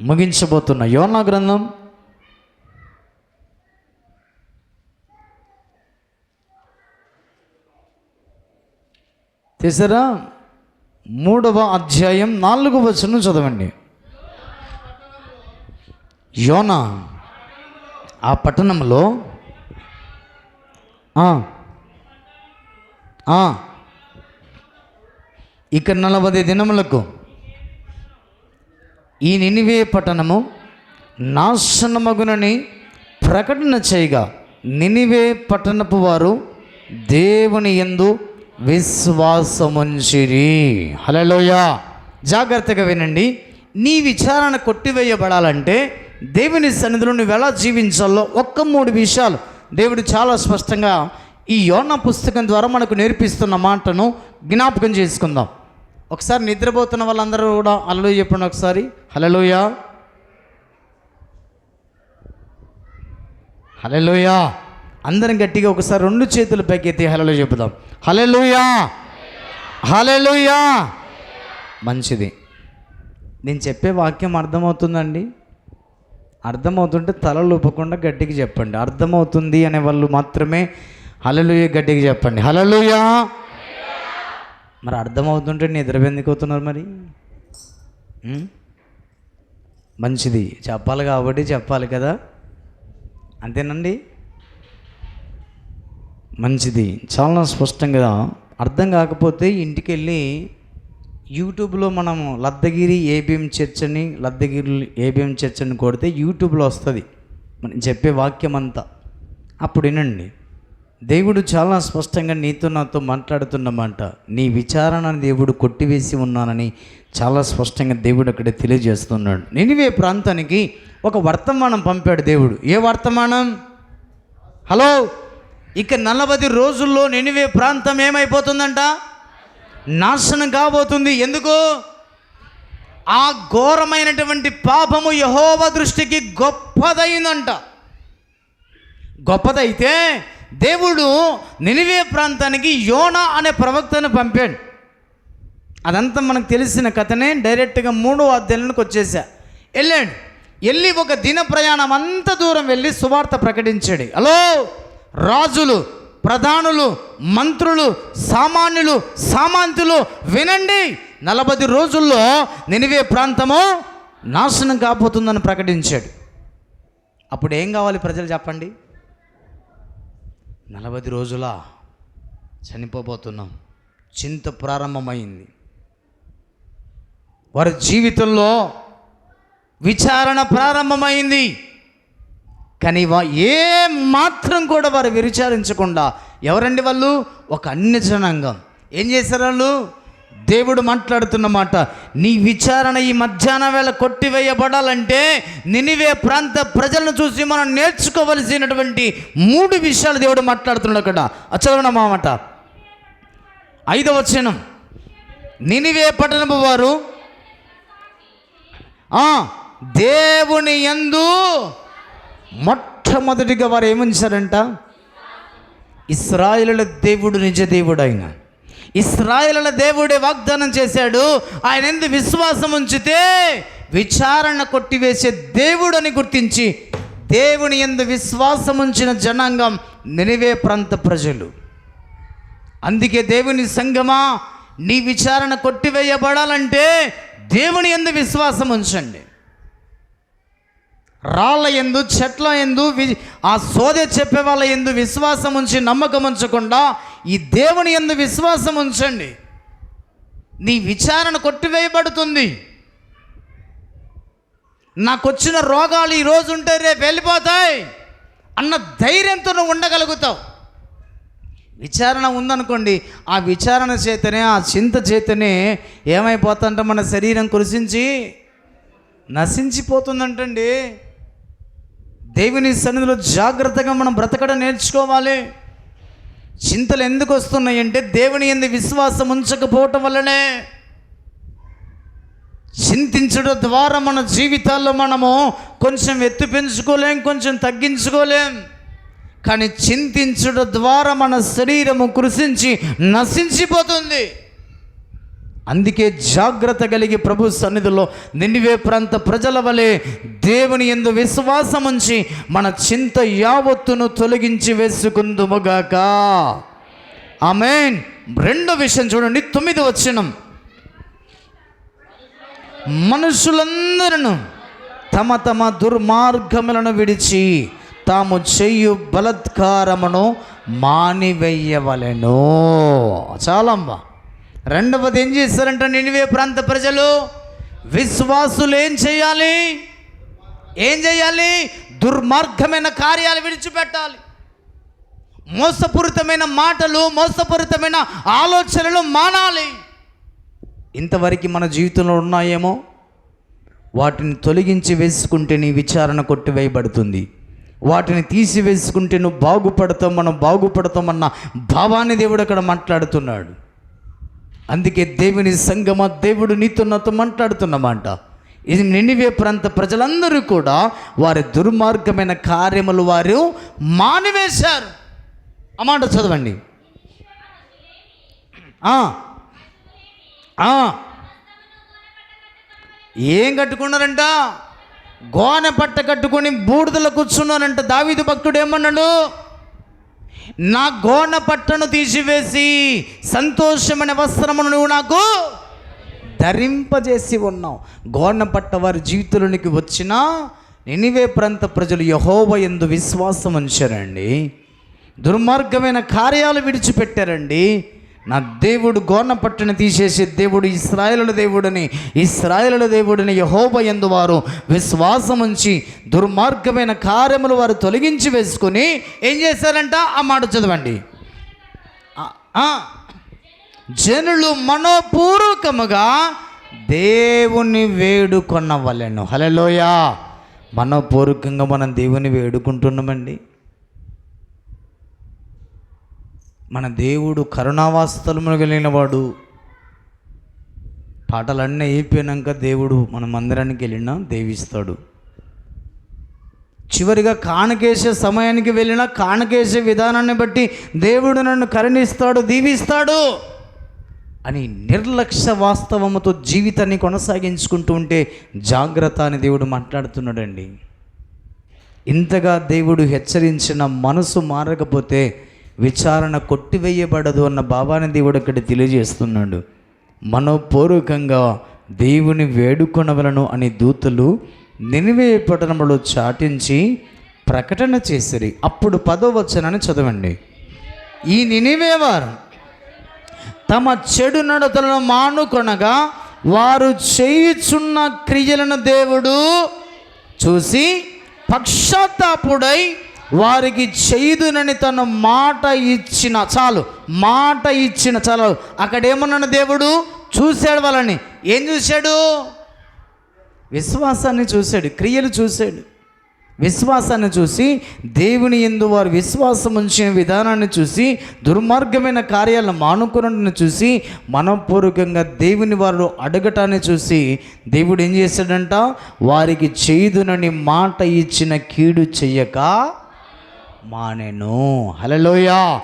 B: ముగించబోతున్న యోనా గ్రంథం తీసారా? 3వ అధ్యాయం 4వ వచనం చదవండి. యోనా ఆ పట్టణంలో ఇక 40 దినములకు ఈ నినివే పట్టణము నాశనమగునని ప్రకటన చేయగా నినివే పట్టణపు వారు దేవుని యందు విశ్వాసముంచిరి. హల్లెలూయా. జాగ్రత్తగా వినండి. నీ విచారణ కొట్టివేయబడాలంటే దేవుని సన్నిధిలో నువ్వు ఎలా జీవించాలో 3 విషయాలు దేవుడు చాలా స్పష్టంగా ఈ యోనా పుస్తకం ద్వారా మనకు నేర్పిస్తున్న మాటను జ్ఞాపకం చేసుకుందాం. ఒకసారి నిద్రపోతున్న వాళ్ళందరూ కూడా హల్లెలూయా చెప్పండి ఒకసారి. హల్లెలూయా, హల్లెలూయా. అందరం గట్టిగా ఒకసారి 2 చేతులు పైకెత్తి హల్లెలూయా చెప్పుదాం. హల్లెలూయా, హల్లెలూయా. మంచిది. నేను చెప్పే వాక్యం అర్థమవుతుందండి? అర్థమవుతుంటే తలలు ఊపకుండా గట్టిగా చెప్పండి. అర్థమవుతుంది అనే వాళ్ళు మాత్రమే హల్లెలూయా గట్టిగా చెప్పండి. హల్లెలూయా. మరి అర్థమవుతుంటే నిద్ర ఎందుకు అవుతున్నారు మరి? మంచిది. చెప్పాలి కాబట్టి చెప్పాలి కదా, అంతేనండి. మంచిది. చాలా స్పష్టంగా అర్థం కాకపోతే ఇంటికి వెళ్ళి యూట్యూబ్లో మనము లద్దగిరి ఏబిఎం చర్చ్ అని, లద్దగిరి ఏబిఎం చర్చ్ అని కొడితే యూట్యూబ్లో వస్తుంది మనం చెప్పే వాక్యం అంతా. అప్పుడు వినండి. దేవుడు చాలా స్పష్టంగా నీతో నాతో మాట్లాడుతున్నమాట. నీ విచారణ దేవుడు కొట్టివేసి ఉన్నానని చాలా స్పష్టంగా దేవుడు అక్కడ తెలియజేస్తున్నాడు. నినివే ప్రాంతానికి ఒక వర్తమానం పంపాడు దేవుడు. ఏ వర్తమానం? హలో, ఇక 40 రోజుల్లో నినివే ప్రాంతం ఏమైపోతుందంట? నాశనం కాబోతుంది. ఎందుకు? ఆ ఘోరమైనటువంటి పాపము యెహోవా దృష్టికి గొప్పదైందంట. గొప్పదైతే దేవుడు నినివే ప్రాంతానికి యోనా అనే ప్రవక్తను పంపాడు. అదంతా మనకు తెలిసిన కథనే. డైరెక్ట్గా 3వ అధ్యాయంలోకి వచ్చేసా. వెళ్ళి ఒక దిన ప్రయాణం అంత దూరం వెళ్ళి సువార్త ప్రకటించాడు. హలో, రాజులు, ప్రధానులు, మంత్రులు, సామాన్యులు, సామంతులు వినండి. 40 రోజుల్లో నినివే ప్రాంతము నాశనం కాబోతుందని ప్రకటించాడు. అప్పుడు ఏం కావాలి ప్రజలు చెప్పండి? 40 రోజులా చనిపోబోతున్నాం. చింత ప్రారంభమైంది. వారి జీవితంలో విచారణ ప్రారంభమైంది. కానీ ఏ మాత్రం కూడా వారు విచారించకుండా, ఎవరండి వాళ్ళు? ఒక అన్య జనాంగం. ఏం చేశారు వాళ్ళు? దేవుడు మాట్లాడుతున్న మాట, నీ విచారణ ఈ మధ్యాహ్న వేళ కొట్టివేయబడాలంటే నినివే ప్రాంత ప్రజలను చూసి మనం నేర్చుకోవలసినటువంటి 3 విషయాలు దేవుడు మాట్లాడుతున్నాడు అక్కడ. చదవడం మాట 5వ వచనం. నినివే పట్టణపు వారు దేవుని యందు మొట్టమొదటిగా వారు ఏముంచారంట? ఇశ్రాయేలుల దేవుడు నిజ దేవుడు. ఆయన ఇశ్రాయేలుల దేవుడే వాగ్దానం చేశాడు, ఆయన యందు విశ్వాసం ఉంచితే విచారణ కొట్టివేసే దేవుడు అని గుర్తించి దేవుని యందు విశ్వాసం ఉంచిన జనాంగం నినివే ప్రాంత ప్రజలు. అందుకే దేవుని సంగమా, నీ విచారణ కొట్టివేయబడాలంటే దేవుని యందు విశ్వాసం ఉంచండి. రాళ్ళ యందు, చెట్ల యందు, ఆ సోదె చెప్పే వాళ్ళ యందు విశ్వాసం ఉంచి నమ్మకం ఉంచకుండా ఈ దేవుని యందు విశ్వాసం ఉంచండి. నీ విచారణ కొట్టివేయబడుతుంది. నాకొచ్చిన రోగాలు ఈరోజు ఉంటే రేపు వెళ్ళిపోతాయి అన్న ధైర్యంతో నువ్వు ఉండగలుగుతావు. విచారణ ఉందనుకోండి, ఆ విచారణ చేతనే, ఆ చింత చేతనే ఏమైపోతుందంటే మన శరీరం కృషించి నశించిపోతుందంటండి. దేవుని సన్నిధిలో జాగ్రత్తగా మనం బ్రతకడం నేర్చుకోవాలి. చింతలు ఎందుకు వస్తున్నాయంటే దేవుని యందు విశ్వాసం ఉంచకపోవటం వల్లనే. చింతించడం ద్వారా మన జీవితాల్లో మనము కొంచెం ఎత్తు పెంచుకోలేం, కొంచెం తగ్గించుకోలేం. కానీ చింతించడం ద్వారా మన శరీరము కృషించి నశించిపోతుంది. అందుకే జాగ్రత్త కలిగి ప్రభు సన్నిధిలో నినివే ప్రాంత ప్రజల వలె దేవుని యందు విశ్వాసం ఉంచి మన చింత యావత్తును తొలగించి వేసుకుందుముగాక. ఆమేన్. 2వ విషయం చూడండి, 9వ వచనం. మనుషులందరూ తమ తమ దుర్మార్గములను విడిచి తాము చేయు బలత్కారమును మానివేయవలెను. చాలమ్మా. 2వది ఏం చేస్తారంట నినివే ప్రాంత ప్రజలు? విశ్వాసులు ఏం చేయాలి? దుర్మార్గమైన కార్యాలు విడిచిపెట్టాలి. మోసపూరితమైన మాటలు, మోసపూరితమైన ఆలోచనలు మానాలి. ఇంతవరకు మన జీవితంలో ఉన్నాయేమో, వాటిని తొలగించి వేసుకుంటే నీ విచారణ కొట్టివేయబడుతుంది. వాటిని తీసివేసుకుంటే నువ్వు బాగుపడతావు, మనం బాగుపడతామన్న భావాన్ని దేవుడు అక్కడ మాట్లాడుతున్నాడు. అందుకే దేవుని సంగమ, దేవుడు నీతో నాతో మాట్లాడుతున్నమాట. ఇది నినివే ప్రాంత ప్రజలందరూ కూడా వారి దుర్మార్గమైన కార్యములు వారు మానివేశారు. ఆ మాట చదవండి. ఏం కట్టుకున్నారంట? గోనె పట్ట కట్టుకొని బూడిదలో కూర్చున్నారంట. దావీదు భక్తుడు ఏమన్నాడు? నా గోనె పట్టను తీసివేసి సంతోషమైన వస్త్రమును నువ్వు నాకు ధరింపజేసి ఉన్నావు. గోనె పట్ట వారి జీవితంలోనికి వచ్చిన నినివే ప్రాంత ప్రజలు యెహోవా యందు విశ్వాసం ఉంచారండి. దుర్మార్గమైన కార్యాలు విడిచిపెట్టారండి. నా దేవుడు గోనె పట్టును తీసేసే దేవుడు ఇశ్రాయేలుల దేవుడని యెహోవా యందు వారు విశ్వాసం ఉంచి దుర్మార్గమైన కార్యములు వారు తొలగించి వేసుకొని ఏం చేశారంట? ఆ మాట చదవండి. జనులు మనోపూర్వకముగా దేవుని వేడుకొనవలెను. హల్లెలూయా. మనోపూర్వకంగా మనం దేవుని వేడుకుంటున్నామండి. మన దేవుడు కరుణావాస్తలమును కలిగిన వాడు. పాటలన్నీ అయిపోయినాక దేవుడు మన మందిరానికి వెళ్ళినా దేవిస్తాడు. చివరిగా కానుకేసే సమయానికి వెళ్ళినా కానుకేసే విధానాన్ని బట్టి దేవుడు నన్ను కరుణిస్తాడు, దీవిస్తాడు అని నిర్లక్ష్య వాస్తవముతో జీవితాన్ని కొనసాగించుకుంటూ ఉంటే జాగ్రత్త అని దేవుడు మాట్లాడుతున్నాడండి. ఇంతగా దేవుడు హెచ్చరించిన మనసు మారకపోతే విచారణ కొట్టివేయబడదు అన్న భావాన్ని దేవుడు ఇక్కడ తెలియజేస్తున్నాడు. మనోపూర్వకంగా దేవుని వేడుకొనవలను అని దూతలు నినివే పట్టణంలో చాటించి ప్రకటన చేసిరి. అప్పుడు 10వ వచనాన్ని చదవండి. ఈ నినివే వారు తమ చెడు నడతలను మానుకొనగా వారు చేయుచున్న క్రియలను దేవుడు చూసి పశ్చాత్తాపుడై వారికి చేయుదునని తన మాట ఇచ్చిన చాలు. అక్కడేమన్నాడు దేవుడు? చూశాడు వాళ్ళని. ఏం చూశాడు? విశ్వాసాన్ని చూశాడు, క్రియలు చూశాడు. విశ్వాసాన్ని చూసి, దేవుని యందు వారు విశ్వాసం ఉంచిన విధానాన్ని చూసి, దుర్మార్గమైన కార్యాలను మానుకున్నట్టును చూసి, మనపూర్వకంగా దేవుని వారు అడగటాన్ని చూసి, దేవుడు ఏం చేశాడంట? వారికి చేయుదునని మాట ఇచ్చిన కీడు చెయ్యక మానెను. హల్లెలూయా,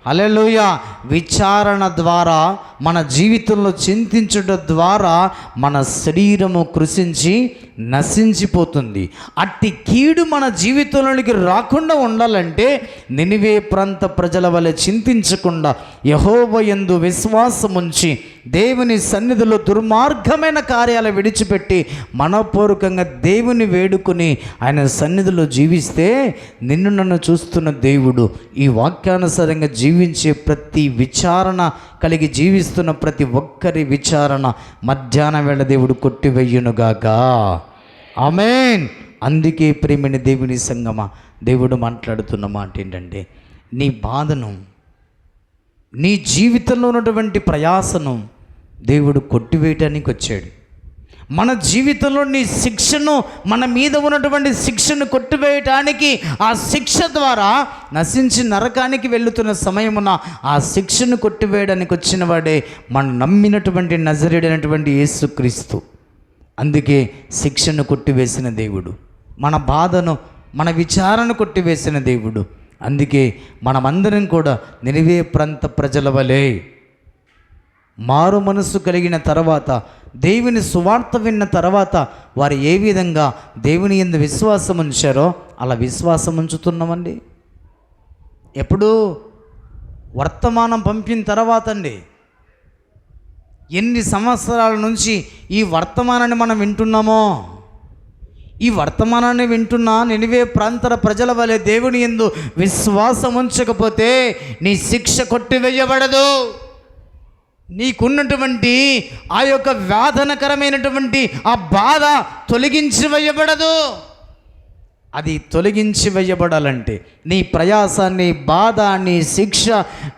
B: హల్లెలూయా. విచారణ ద్వారా, మన జీవితంలో చింతించడం ద్వారా మన శరీరము కృషించి నశించిపోతుంది. అట్టి కీడు మన జీవితంలోనికి రాకుండా ఉండాలంటే నినివే ప్రాంత ప్రజల వలె చింతించకుండా యెహోవా యందు విశ్వాసం ఉంచి, దేవుని సన్నిధిలో దుర్మార్గమైన కార్యాలు విడిచిపెట్టి మనపూర్వకంగా దేవుని వేడుకుని ఆయన సన్నిధిలో జీవిస్తే, నిన్ను నన్ను చూస్తున్న దేవుడు ఈ వాక్యానుసారంగా జీవించే ప్రతి విచారణ కలిగి జీవిస్తున్న ప్రతి ఒక్కరి విచారణ మధ్యాహ్నం వేళ దేవుడు కొట్టివెయ్యునుగాక. ఆమేన్. అందుకే ప్రేమిని దేవుని సంగమా, దేవుడు మాట్లాడుతున్న మాట ఏంటంటే, నీ బాధను, నీ జీవితంలో ఉన్నటువంటి ప్రయాసను దేవుడు కొట్టివేయటానికి వచ్చాడు. మన జీవితంలో నీ శిక్షను, మన మీద ఉన్నటువంటి శిక్షను కొట్టివేయటానికి, ఆ శిక్ష ద్వారా నశించి నరకానికి వెళుతున్న సమయమున ఆ శిక్షను కొట్టివేయడానికి వచ్చిన వాడే మనం నమ్మినటువంటి నజరేయుడైనటువంటి యేసుక్రీస్తు. అందుకే శిక్షను కొట్టివేసిన దేవుడు, మన బాధను, మన విచారణ కొట్టివేసిన దేవుడు. అందుకే మనమందరం కూడా నినివే ప్రాంత ప్రజల వలె మారు మనస్సు కలిగిన తర్వాత, దేవుని సువార్త విన్న తర్వాత వారు ఏ విధంగా దేవుని యందు విశ్వాసం ఉంచారో అలా విశ్వాసం ఉంచుతున్నామండి. ఎప్పుడు? వర్తమానం పంపిన తర్వాత అండి. ఎన్ని సంవత్సరాల నుంచి ఈ వర్తమానాన్ని మనం వింటున్నామో, ఈ వర్తమానాన్ని వింటున్నా నినివే ప్రాంత ప్రజల వలె దేవుని యందు విశ్వాసం ఉంచకపోతే నీ శిక్ష కొట్టివేయబడదు. నీకున్నటువంటి ఆ యొక్క వేదనకరమైనటువంటి ఆ బాధ తొలగించి వేయబడదు. అది తొలగించి వేయబడాలంటే నీ ప్రయాసాన్ని, బాధ, నీ శిక్ష,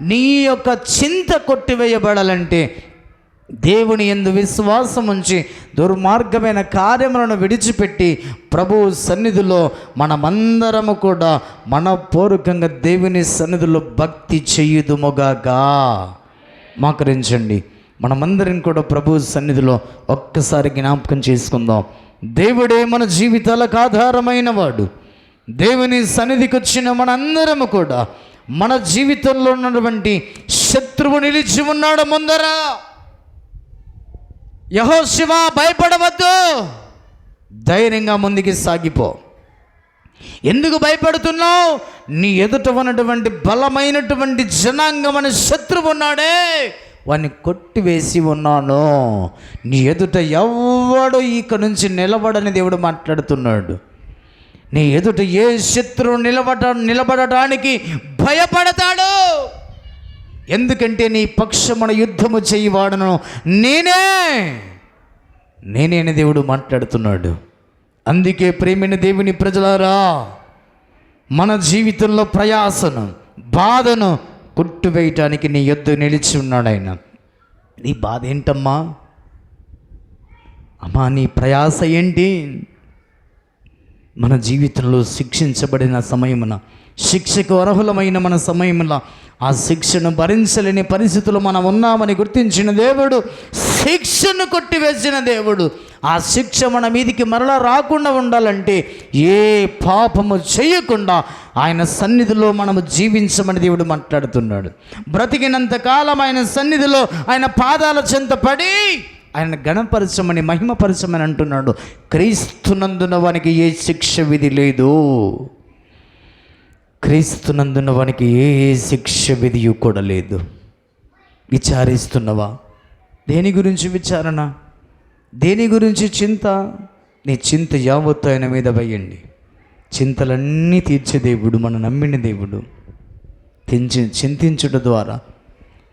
B: నీ యొక్క చింత కొట్టివేయబడాలంటే దేవుని యందు విశ్వాసం ఉంచి దుర్మార్గమైన కార్యములను విడిచిపెట్టి ప్రభు సన్నిధిలో మనమందరము కూడా మనపూర్వకంగా దేవుని సన్నిధిలో భక్తి చెయ్యుదుముగాక. మోకరించండి. మనమందరం కూడా ప్రభు సన్నిధిలో ఒక్కసారి జ్ఞాపకం చేసుకుందాం. దేవుడే మన జీవితాలకు ఆధారమైన వాడు. దేవుని సన్నిధికి వచ్చిన మనందరము కూడా మన జీవితంలో ఉన్నటువంటి శత్రువు నిలిచి ఉన్నాడు ముందర. యెహోషువ, భయపడవద్దు, ధైర్యంగా ముందుకి సాగిపో. ఎందుకు భయపడుతున్నావు? నీ ఎదుట ఉన్నటువంటి బలమైనటువంటి జనాంగమైన శత్రువు ఉన్నాడే, వాడిని కొట్టివేసి ఉన్నాను. నీ ఎదుట ఎవ్వడు ఇక నుంచి నిలబడని దేవుడు మాట్లాడుతున్నాడు. నీ ఎదుట ఏ శత్రువు నిలబడటానికి భయపడతాడు? ఎందుకంటే నీ పక్షమున యుద్ధము చేయవాడను నేనే అని దేవుడు మాట్లాడుతున్నాడు. అందుకే ప్రేమైన దేవుని ప్రజలారా, మన జీవితంలో ప్రయాసను, బాధను కొట్టివేయటానికి నీ యొద్ద నిలిచి ఉన్నాడు ఆయన. నీ బాధ ఏంటమ్మా? అమ్మా, నీ ప్రయాస ఏంటి? మన జీవితంలో శిక్షించబడిన సమయమున, శిక్షకు అర్హులమైన మన సమయమున ఆ శిక్షను భరించలేని పరిస్థితులు మనం ఉన్నామని గుర్తించిన దేవుడు శిక్షను కొట్టివేసిన దేవుడు. ఆ శిక్ష మన మీదికి మరలా రాకుండా ఉండాలంటే ఏ పాపము చేయకుండా ఆయన సన్నిధిలో మనము జీవించమని దేవుడు మాట్లాడుతున్నాడు. బ్రతికినంత కాలం ఆయన సన్నిధిలో ఆయన పాదాల చెంత పడి ఆయన గణపరచమని, మహిమపరచమని అంటున్నాడు. క్రీస్తునందున వానికి ఏ శిక్ష విధి లేదు. క్రీస్తునందున వానికి ఏ శిక్ష విధియు కూడా లేదు. విచారిస్తున్నవా? దేని గురించి విచారణ? దేని గురించి చింత? నీ చింత యావత్తు ఆయన మీద వేయండి. చింతలన్నీ తీర్చే దేవుడు, మన నమ్మిన దేవుడు. చింతించుట ద్వారా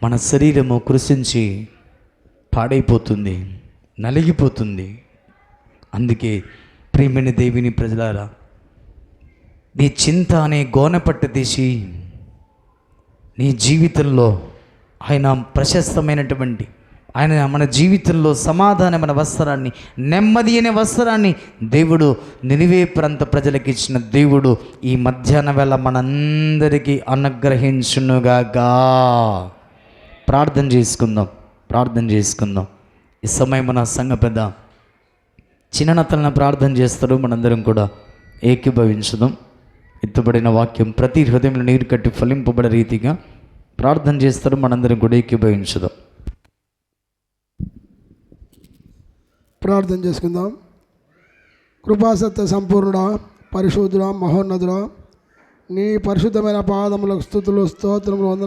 B: మన శరీరము కృషించి పాడైపోతుంది, నలిగిపోతుంది. అందుకే ప్రియమైన దేవుని ప్రజలారా, నీ చింత అనే గోనెపట్ట తీసి నీ జీవితంలో ఆయన ప్రశస్తమైనటువంటి ఆయన మన జీవితంలో సమాధానమైన వస్త్రాన్ని, నెమ్మది అనే వస్త్రాన్ని దేవుడు నినివే ప్రాంత ప్రజలకు ఇచ్చిన దేవుడు ఈ మధ్యాహ్న వేళ మనందరికీ అనుగ్రహించునుగాక. ప్రార్థన చేసుకుందాం. ఈ సమయం మన సంఘ పెద్ద చిన్నతలను ప్రార్థన చేస్తారు. మనందరం కూడా ఏకీభవించుదాం. ఎత్తుబడిన వాక్యం ప్రతి హృదయంలో నీరు కట్టి ఫలింపబడే రీతిగా ప్రార్థన చేస్తారు. మనందరం కూడా ఏకీభవించుదాం.
D: ప్రార్థన చేసుకుందాం. కృపాసత్య సంపూర్ణుడా, పరిశుద్ధుడా, మహోన్నతుడా, నీ పరిశుద్ధమైన పాదములకు స్తుతులు స్తోత్రములు